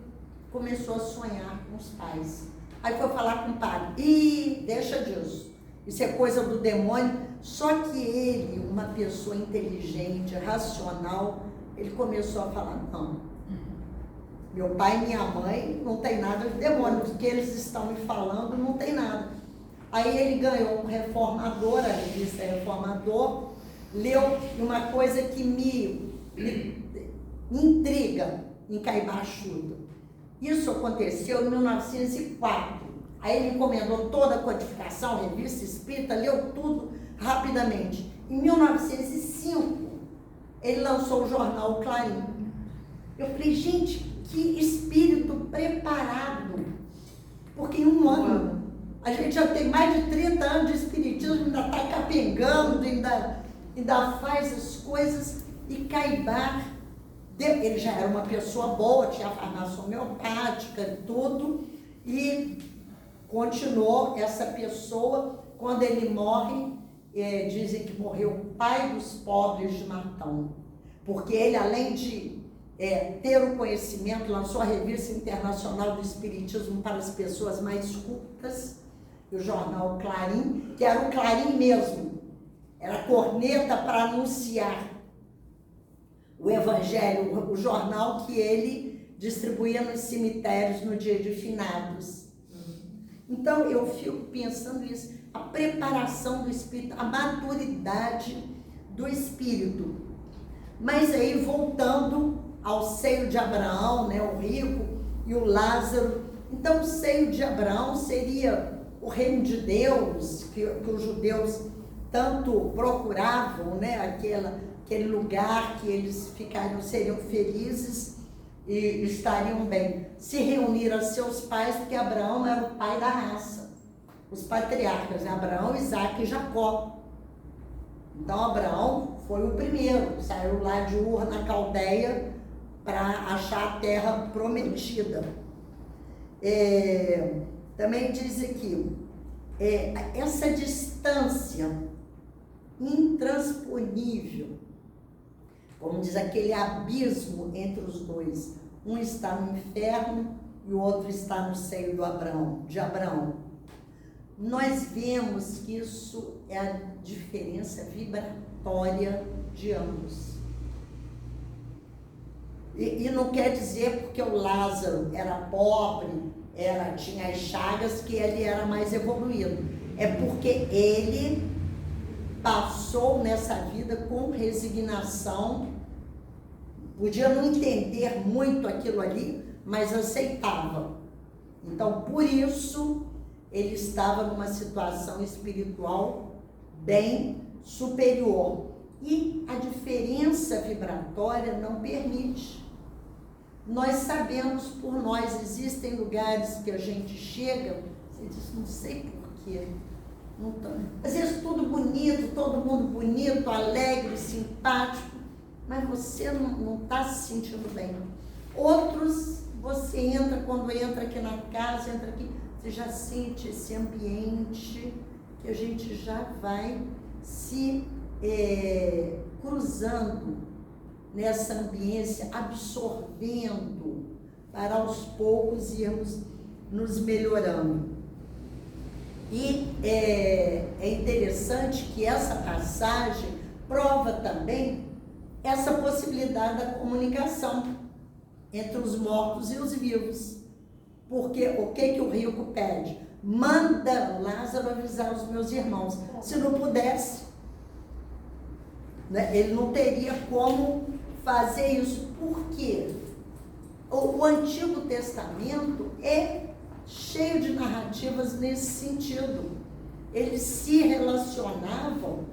começou a sonhar com os pais. Aí foi falar com o padre, deixa disso, isso é coisa do demônio. Só que ele, uma pessoa inteligente, racional, ele começou a falar, não, meu pai e minha mãe não tem nada de demônio, o que eles estão me falando não tem nada. Aí ele ganhou um Reformador, a revista Reformador, leu uma coisa que me intriga em Caibá Schutel. Isso aconteceu em 1904. Aí ele encomendou toda a codificação, revista espírita, leu tudo rapidamente. Em 1905, ele lançou o jornal Clarim. Eu falei, gente, que espírito preparado. Porque em um ano, a gente já tem mais de 30 anos de espiritismo, ainda está capengando, ainda faz as coisas. E Caibá, ele já era uma pessoa boa, tinha farmácia homeopática e tudo, e continuou essa pessoa. Quando ele morre, dizem que morreu o pai dos pobres de Matão, porque ele, além de ter o conhecimento, lançou a Revista Internacional do Espiritismo para as pessoas mais cultas, o jornal Clarim, que era o Clarim mesmo, era corneta para anunciar o Evangelho, o jornal que ele distribuía nos cemitérios no dia de finados. Então eu fico pensando isso, a preparação do espírito, a maturidade do espírito. Mas aí, voltando ao seio de Abraão, né, o rico e o Lázaro. Então, o seio de Abraão seria o reino de Deus, que os judeus tanto procuravam, né, aquele lugar que eles seriam felizes e estariam bem. Se reuniram a seus pais, porque Abraão era o pai da raça. Os patriarcas, né? Abraão, Isaac e Jacó. Então, Abraão foi o primeiro, saiu lá de Ur, na Caldeia, para achar a terra prometida. Também diz aqui, essa distância intransponível, como diz, aquele abismo entre os dois, um está no inferno e o outro está no seio de Abraão. Nós vemos que isso é a diferença vibratória de ambos. E não quer dizer porque o Lázaro era pobre, tinha as chagas, que ele era mais evoluído. É porque ele passou nessa vida com resignação, podia não entender muito aquilo ali, mas aceitava. Então, por isso, ele estava numa situação espiritual bem superior. E a diferença vibratória não permite. Nós sabemos por nós, existem lugares que a gente chega, você diz, não sei porquê. Às vezes tudo bonito, todo mundo bonito, alegre, simpático, mas você não está se sentindo bem. Outros, você entra, quando entra aqui na casa, entra aqui, você já sente esse ambiente que a gente já vai se cruzando nessa ambiência, absorvendo, para aos poucos irmos nos melhorando. E é interessante que essa passagem prova também essa possibilidade da comunicação entre os mortos e os vivos. Porque o que o rico pede? Manda Lázaro avisar os meus irmãos. Se não pudesse, né, ele não teria como fazer isso. Por quê? O Antigo Testamento é cheio de narrativas nesse sentido. Eles se relacionavam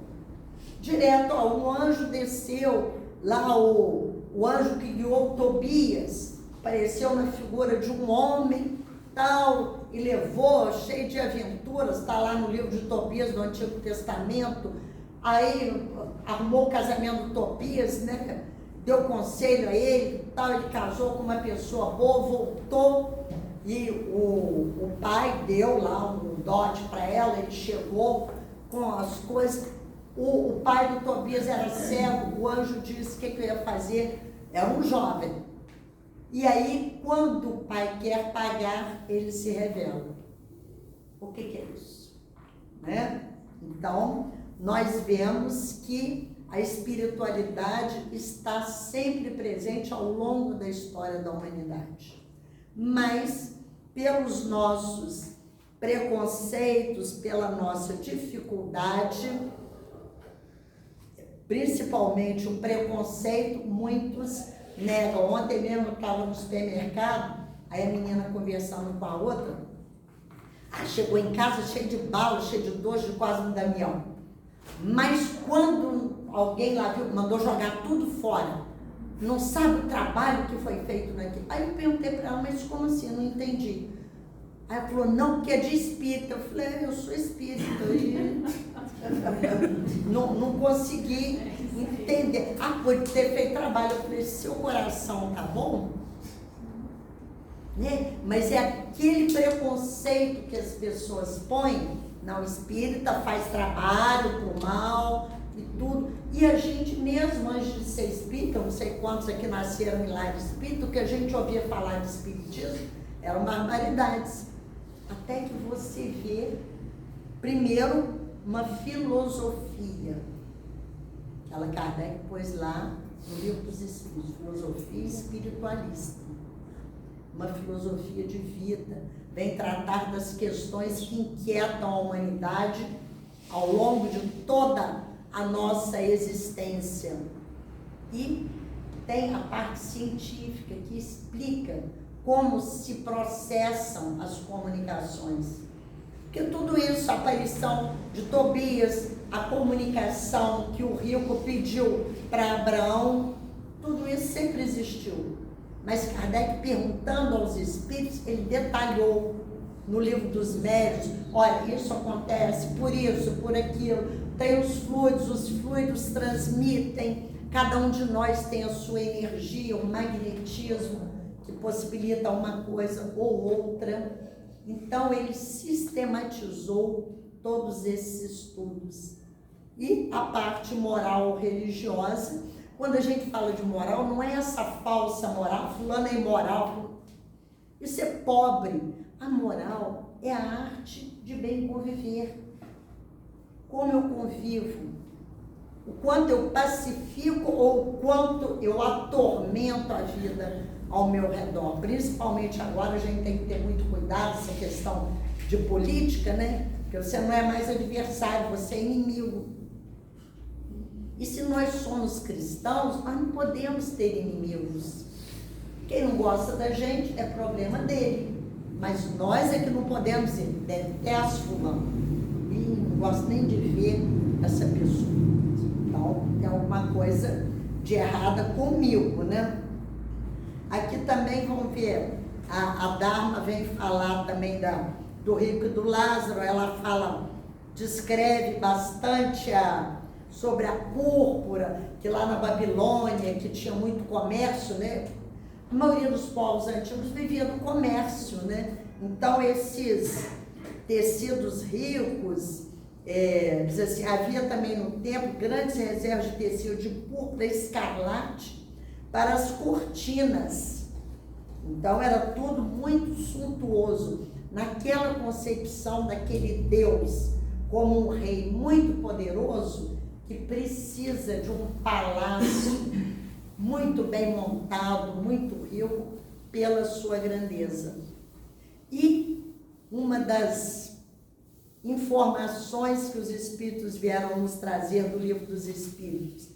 direto. O anjo desceu, lá o anjo que guiou Tobias, apareceu na figura de um homem, tal, e levou, cheio de aventuras, está lá no livro de Tobias do Antigo Testamento. Aí arrumou o casamento do Tobias, né? Deu conselho a ele, tal, ele casou com uma pessoa boa, voltou, e o pai deu lá um dote para ela, ele chegou com as coisas. O pai do Tobias era cego, o anjo disse o que eu ia fazer, era um jovem. E aí, quando o pai quer pagar, ele se revela. O que é isso? Né? Então, nós vemos que a espiritualidade está sempre presente ao longo da história da humanidade. Mas, pelos nossos preconceitos, pela nossa dificuldade, principalmente um preconceito, muitos negam. Ontem mesmo eu estava no supermercado, aí a menina conversando com a outra, chegou em casa cheio de bala, cheio de doce, de quase um Damião. Mas quando alguém lá viu, mandou jogar tudo fora, não sabe o trabalho que foi feito naquilo. Aí eu perguntei para ela, mas como assim? Eu não entendi. Aí ela falou, não, porque é de espírita. Eu falei, eu sou espírita. E não consegui entender. Pode ter feito trabalho. Eu falei, seu coração tá bom? Né? Mas é aquele preconceito que as pessoas põem. Não, espírita faz trabalho pro mal e tudo. E a gente mesmo, antes de ser espírita, não sei quantos aqui nasceram em lar espírita, o que a gente ouvia falar de espiritismo eram barbaridades. Até que você vê, primeiro, uma filosofia. Aquela Kardec pôs lá no livro dos Espíritos, filosofia espiritualista. Uma filosofia de vida, vem tratar das questões que inquietam a humanidade ao longo de toda a nossa existência. E tem a parte científica que explica como se processam as comunicações. Porque tudo isso, a aparição de Tobias, a comunicação que o rico pediu para Abraão, tudo isso sempre existiu. Mas Kardec, perguntando aos espíritos, ele detalhou no livro dos médiuns, olha, isso acontece por isso, por aquilo, tem os fluidos transmitem, cada um de nós tem a sua energia, um magnetismo que possibilita uma coisa ou outra. Então ele sistematizou todos esses estudos. E a parte moral religiosa, quando a gente fala de moral, não é essa falsa moral, fulano é imoral. Isso é pobre. A moral é a arte de bem conviver. Como eu convivo, o quanto eu pacifico ou o quanto eu atormento a vida ao meu redor. Principalmente agora, a gente tem que ter muito cuidado essa questão de política, né? Porque você não é mais adversário, você é inimigo. E se nós somos cristãos, nós não podemos ter inimigos. Quem não gosta da gente é problema dele. Mas nós é que não podemos dizer, detesto fulano. E não gosto nem de ver essa pessoa. Então, tem alguma coisa de errada comigo, né? Aqui também vamos ver, a Dharma vem falar também do rico e do Lázaro. Ela fala, descreve bastante sobre a púrpura, que lá na Babilônia, que tinha muito comércio, né? A maioria dos povos antigos vivia no comércio, né? Então, esses tecidos ricos, diz assim, havia também no templo grandes reservas de tecido de púrpura escarlate para as cortinas. Então, era tudo muito suntuoso. Naquela concepção daquele Deus como um rei muito poderoso, que precisa de um palácio muito bem montado, muito rico, pela sua grandeza. E uma das informações que os Espíritos vieram nos trazer do Livro dos Espíritos,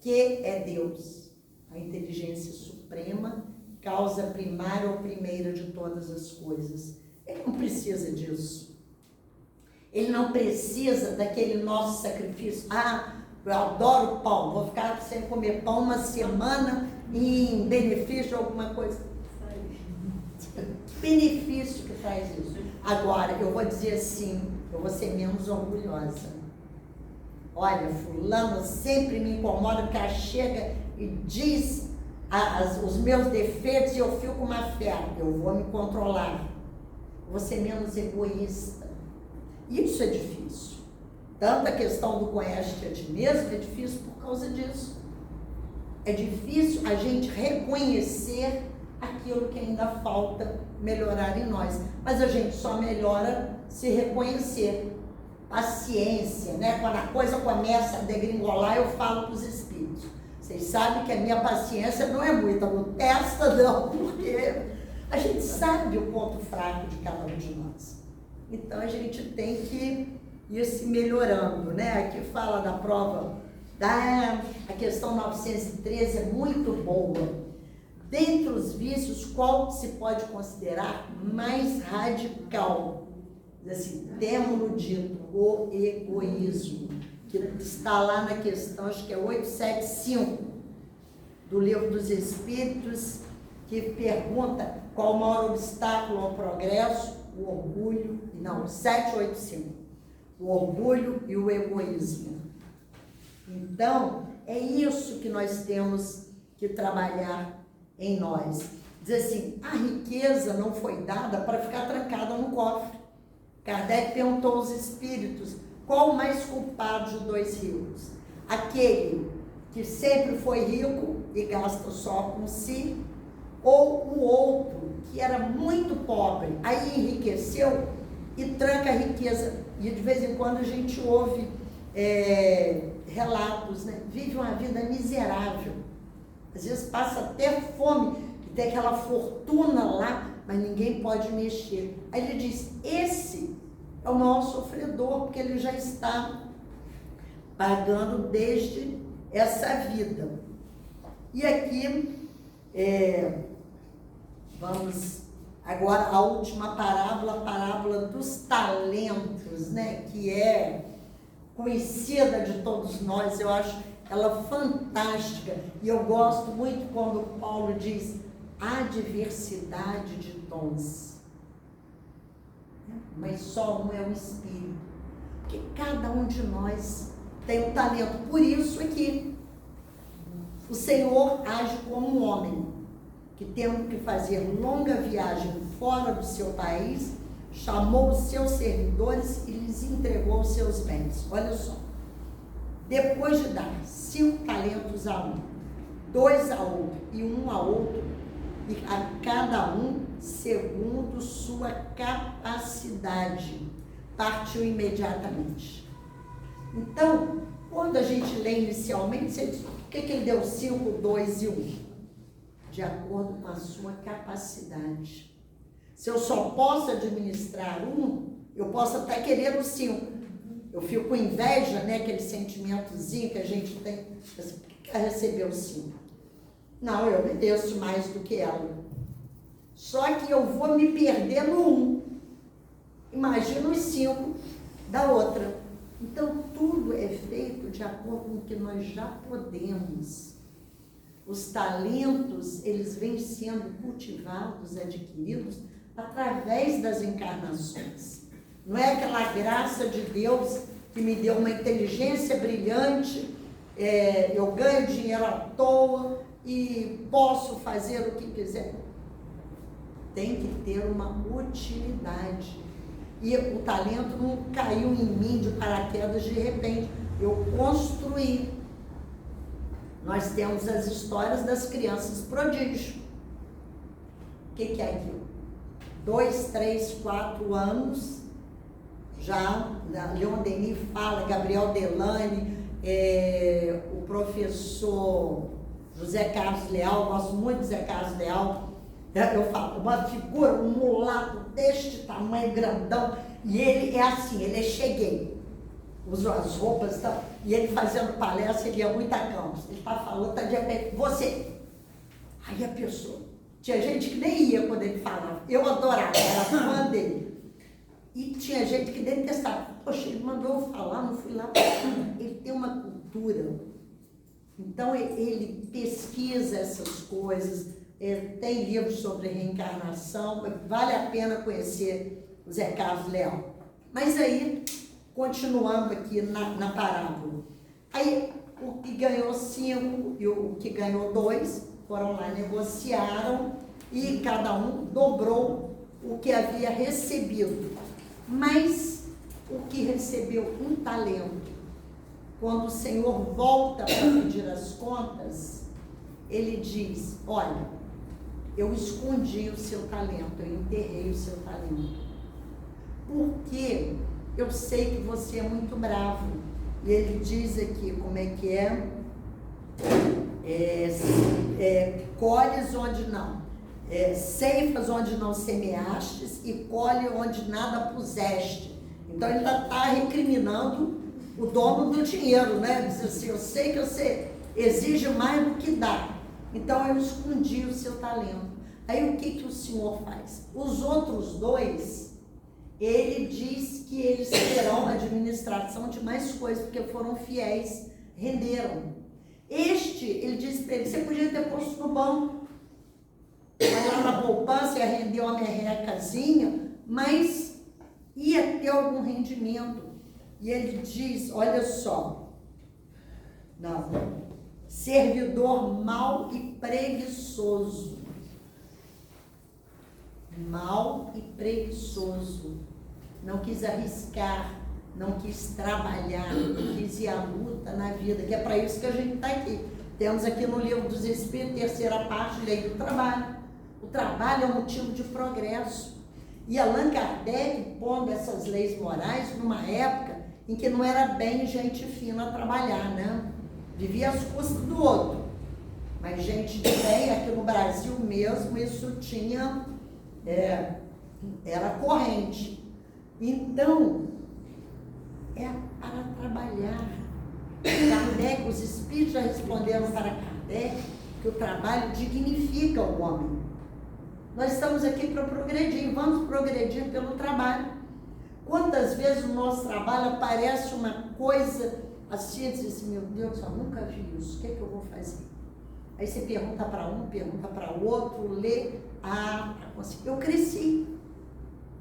que é Deus, a inteligência suprema, causa primária ou primeira de todas as coisas. Ele não precisa disso. Ele não precisa daquele nosso sacrifício. Eu adoro pão, vou ficar sem comer pão uma semana em benefício de alguma coisa. Benefício que traz isso. Agora, eu vou dizer assim, eu vou ser menos orgulhosa. Olha, fulano sempre me incomoda, porque ela chega e diz os meus defeitos e eu fico uma fera. Eu vou me controlar. Vou ser menos egoísta. Isso é difícil. Tanto a questão do conhece-te a ti mesmo é difícil por causa disso. É difícil a gente reconhecer aquilo que ainda falta melhorar em nós. Mas a gente só melhora se reconhecer. Paciência, né? Quando a coisa começa a degringolar, eu falo para os espíritos. Vocês sabem que a minha paciência não é muita, não testa não, porque a gente sabe o ponto fraco de cada um de nós. Então a gente tem que ir se melhorando, né? Aqui fala da prova, a questão 913 é muito boa. Dentre os vícios, qual se pode considerar mais radical? Diz assim, temos dito o egoísmo, que está lá na questão, acho que é 875, do Livro dos Espíritos, que pergunta qual o maior obstáculo ao progresso, o orgulho, não, 785, o orgulho e o egoísmo. Então, é isso que nós temos que trabalhar em nós. Diz assim, a riqueza não foi dada para ficar trancada no cofre. Kardec perguntou aos espíritos, qual o mais culpado de dois ricos? Aquele que sempre foi rico e gasta só com si, ou o outro que era muito pobre, aí enriqueceu e tranca a riqueza. E de vez em quando a gente ouve relatos, né? Vive uma vida miserável. Às vezes passa até fome, que tem aquela fortuna lá, mas ninguém pode mexer. Aí ele diz, esse é o maior sofredor, porque ele já está pagando desde essa vida. E aqui, vamos agora à última parábola, a parábola dos talentos, né? Que é conhecida de todos nós, eu acho ela fantástica. E eu gosto muito quando Paulo diz, há diversidade de dons, mas só um é o Espírito, porque cada um de nós tem um talento. Por isso aqui o Senhor age como um homem que, tendo que fazer longa viagem fora do seu país, chamou os seus servidores e lhes entregou os seus bens. Olha só, depois de dar 5 talentos a um, 2 a outro e 1 a outro, e a cada um segundo sua capacidade, partiu imediatamente. Então, quando a gente lê inicialmente, você diz, por que ele deu 5, 2 e 1? De acordo com a sua capacidade. Se eu só posso administrar 1, eu posso até querer o 5. Eu fico com inveja, né? Aquele sentimentozinho que a gente tem. Assim, por que ela recebeu 5? Não, eu mereço mais do que ela. Só que eu vou me perder no 1. Imagina os 5 da outra. Então, tudo é feito de acordo com o que nós já podemos. Os talentos, eles vêm sendo cultivados, adquiridos, através das encarnações. Não é aquela graça de Deus que me deu uma inteligência brilhante, eu ganho dinheiro à toa e posso fazer o que quiser. Tem que ter uma utilidade. E o talento não caiu em mim de paraquedas de repente. Eu construí. Nós temos as histórias das crianças prodígio. O que é aquilo? 2, 3, 4 anos, já Leon Denis fala, Gabriel Delane o professor José Carlos Leal, gosto muito de José Carlos Leal, eu falo, uma figura, um mulato deste tamanho, grandão, e ele é assim, ele é cheguei, usa as roupas e tal, e ele fazendo palestra, ele ia muito a Campos, ele está falando, tá de repente, você, aí a pessoa, tinha gente que nem ia quando ele falava, eu adorava, era fã dele. E tinha gente que detestava. Poxa, ele mandou eu falar, não fui lá. Ele tem uma cultura. Então, ele pesquisa essas coisas, tem livros sobre reencarnação, vale a pena conhecer o Zé Carlos Leal. Mas aí, continuando aqui na parábola. Aí, o que ganhou 5 e o que ganhou 2 foram lá, negociaram e cada um dobrou o que havia recebido. Mas o que recebeu 1 talento, quando o Senhor volta para pedir as contas, ele diz, olha, eu escondi o seu talento, eu enterrei o seu talento, porque eu sei que você é muito bravo. E ele diz aqui como é que colhes onde não. Ceifas onde não semeastes e colhe onde nada puseste. Então ele está recriminando o dono do dinheiro, né? Diz assim, eu sei que você exige mais do que dá, então eu escondi o seu talento. Aí o que o Senhor faz? Os outros 2, ele diz que eles terão administração de mais coisas, porque foram fiéis, renderam. Ele diz para ele, você podia ter posto no banco, vai lá na poupança, ia render uma merrecazinha, mas ia ter algum rendimento. E ele diz, olha só, não, servidor mau e preguiçoso. Mau e preguiçoso. Não quis arriscar, não quis trabalhar, não quis ir à luta na vida, que é para isso que a gente está aqui. Temos aqui no Livro dos Espíritos, terceira parte, lei do trabalho. O trabalho é um motivo de progresso. E Allan Kardec pondo essas leis morais numa época em que não era bem gente fina trabalhar, né? Vivia às custas do outro. Mas gente de bem, aqui no Brasil mesmo, isso tinha, era corrente. Então, é para trabalhar. Kardec, os espíritos já responderam para Kardec que o trabalho dignifica o homem. Nós estamos aqui para progredir, vamos progredir pelo trabalho. Quantas vezes o nosso trabalho aparece uma coisa assim, diz assim, meu Deus, eu nunca vi isso, o que é que eu vou fazer? Aí você pergunta para um, pergunta para o outro, lê, eu cresci.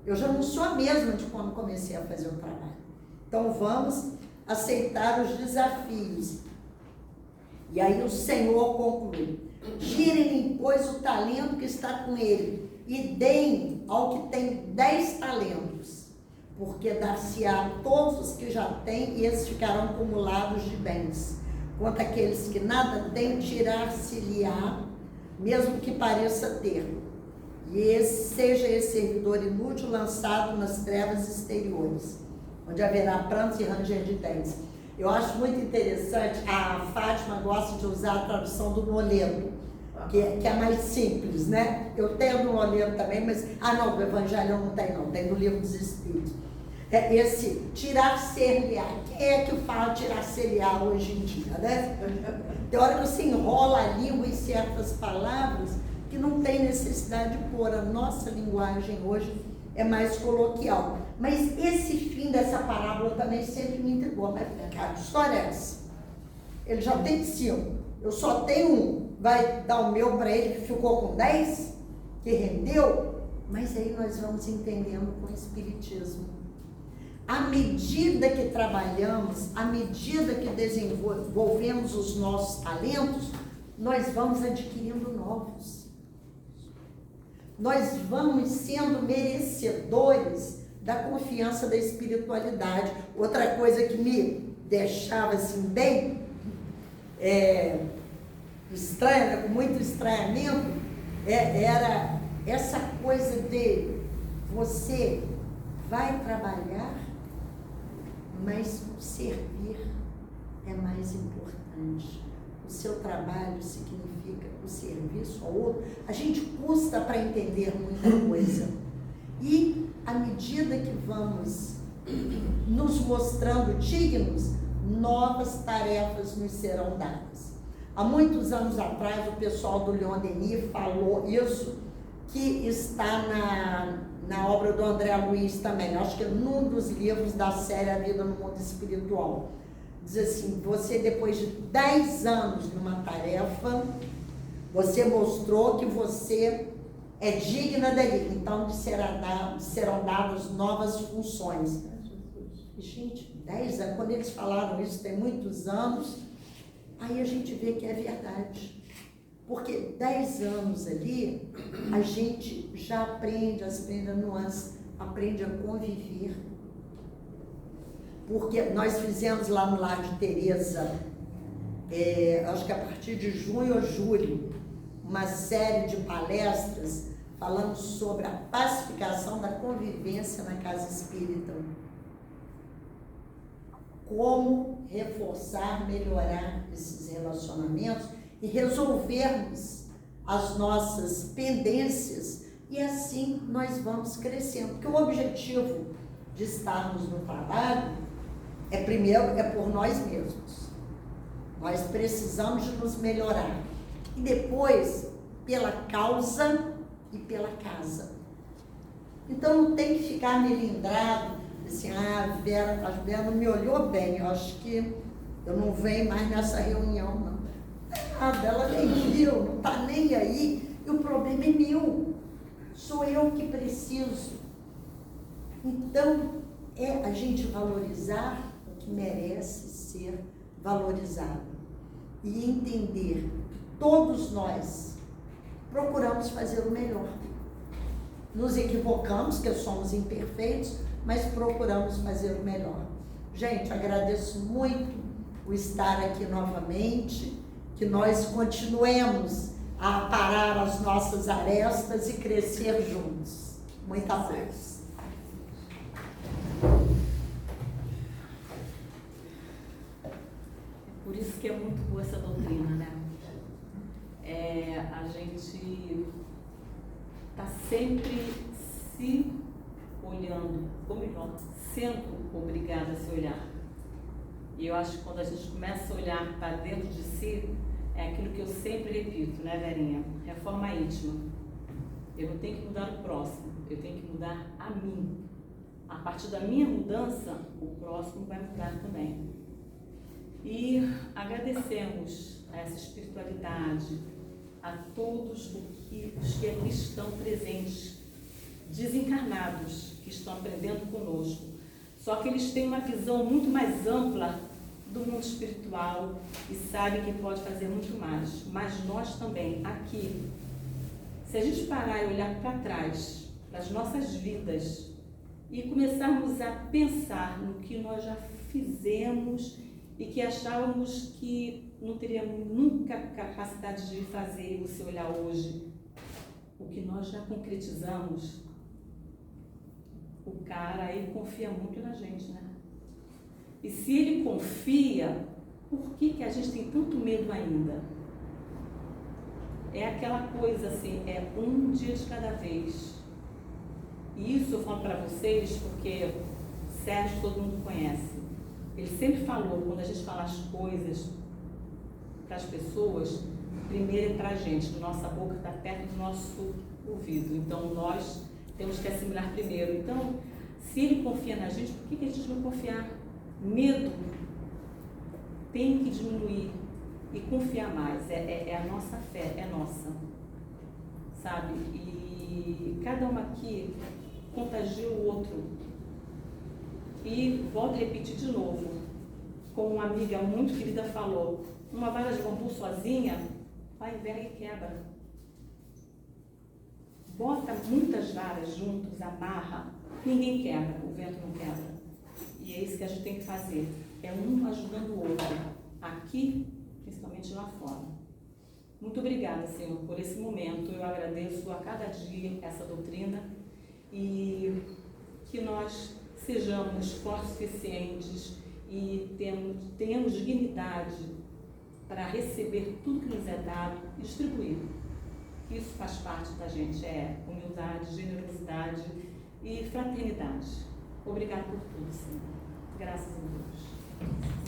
Eu já não sou a mesma de quando comecei a fazer o trabalho. Então vamos aceitar os desafios. E aí o Senhor conclui, tirem, pois, o talento que está com ele e deem ao que tem 10 talentos, porque dar-se-á a todos os que já têm e esses ficarão acumulados de bens. Quanto àqueles que nada têm, tirar-se-lhe-á, mesmo que pareça ter. E seja esse servidor inútil lançado nas trevas exteriores, onde haverá prantos e ranger de dentes. Eu acho muito interessante, a Fátima gosta de usar a tradução do Moledo, que é mais simples, né? Eu tenho no Moledo também, mas, não, do Evangelho não tem não, tem no Livro dos Espíritos. Esse tirar-se-lhe-á, quem é que fala tirar-se-lhe-á hoje em dia, né? Tem hora que você enrola a língua em certas palavras que não tem necessidade de pôr. A nossa linguagem hoje é mais coloquial. Mas esse fim dessa parábola também sempre me intrigou. Mas que história é essa? Ele já tem 5, eu só tenho 1. Vai dar o meu para ele que ficou com 10? Que rendeu? Mas aí nós vamos entendendo com o Espiritismo. À medida que trabalhamos, à medida que desenvolvemos os nossos talentos, nós vamos adquirindo novos. Nós vamos sendo merecedores da confiança da espiritualidade. Outra coisa que me deixava assim bem estranha, com muito estranhamento, era essa coisa de você vai trabalhar, mas servir. é mais importante. O seu trabalho significa o serviço ao outro. A gente custa para entender muita coisa. E à medida que vamos nos mostrando dignos, novas tarefas nos serão dadas. Há muitos anos atrás, o pessoal do Leon Denis falou isso, que está na obra do André Luiz também, acho que num dos livros da série A Vida no Mundo Espiritual. Diz assim, você depois de 10 anos numa tarefa, você mostrou que você é digna dali, então serão dadas novas funções. Gente, 10 anos, quando eles falaram isso, tem muitos anos, aí a gente vê que é verdade. Porque 10 anos ali, a gente já aprende a nuance, aprende a conviver. Porque nós fizemos lá no Lar de Teresa, acho que a partir de junho ou julho, uma série de palestras falando sobre a pacificação da convivência na casa espírita. Como reforçar, melhorar esses relacionamentos e resolvermos as nossas pendências, e assim nós vamos crescendo. Porque o objetivo de estarmos no trabalho primeiro por nós mesmos. Nós precisamos de nos melhorar. E depois, pela causa e pela casa. Então não tem que ficar melindrado, assim, a Vera não me olhou bem, eu acho que eu não venho mais nessa reunião, não. Nada, ela nem viu, não está nem aí, e o problema é meu, sou eu que preciso. Então, é a gente valorizar o que merece ser valorizado e entender que todos nós procuramos fazer o melhor. Nos equivocamos, que somos imperfeitos, mas procuramos fazer o melhor. Gente, agradeço muito o estar aqui novamente, que nós continuemos a parar as nossas arestas e crescer juntos. Muita paz.
Por isso que é muito boa essa doutrina, né? A gente está sempre se olhando, ou melhor, sendo obrigada a se olhar. E eu acho que quando a gente começa a olhar para dentro de si, é aquilo que eu sempre repito, né, Verinha? Reforma íntima. Eu não tenho que mudar o próximo, eu tenho que mudar a mim. A partir da minha mudança, o próximo vai mudar também. E agradecemos a essa espiritualidade, a todos os que aqui estão presentes, desencarnados, que estão aprendendo conosco. Só que eles têm uma visão muito mais ampla do mundo espiritual e sabem que pode fazer muito mais. Mas nós também, aqui, se a gente parar e olhar para trás, das nossas vidas, e começarmos a pensar no que nós já fizemos e que achávamos que não teríamos nunca capacidade de fazer, você olhar hoje, o que nós já concretizamos, o cara aí confia muito na gente, né? E se ele confia, por que a gente tem tanto medo ainda? É aquela coisa assim, é um dia de cada vez. E isso eu falo para vocês porque Sérgio todo mundo conhece. Ele sempre falou, quando a gente fala as coisas para as pessoas, primeiro é para a gente, nossa boca está perto do nosso ouvido. Então nós temos que assimilar primeiro. Então, se ele confia na gente, por que a gente não confiar? Medo tem que diminuir e confiar mais. É a nossa fé, é nossa. Sabe? E cada uma aqui contagia o outro. E volto a repetir de novo, como uma amiga muito querida falou, uma vara de bambu sozinha, vai, enverga e quebra. Bota muitas varas juntos, amarra, ninguém quebra, o vento não quebra. E é isso que a gente tem que fazer, é um ajudando o outro, aqui, principalmente lá fora. Muito obrigada, Senhor, por esse momento. Eu agradeço a cada dia essa doutrina e que nós sejamos fortes suficientes e tenhamos dignidade para receber tudo que nos é dado e distribuir. Isso faz parte da gente, humildade, generosidade e fraternidade. Obrigada por tudo, Senhor. Graças a Deus.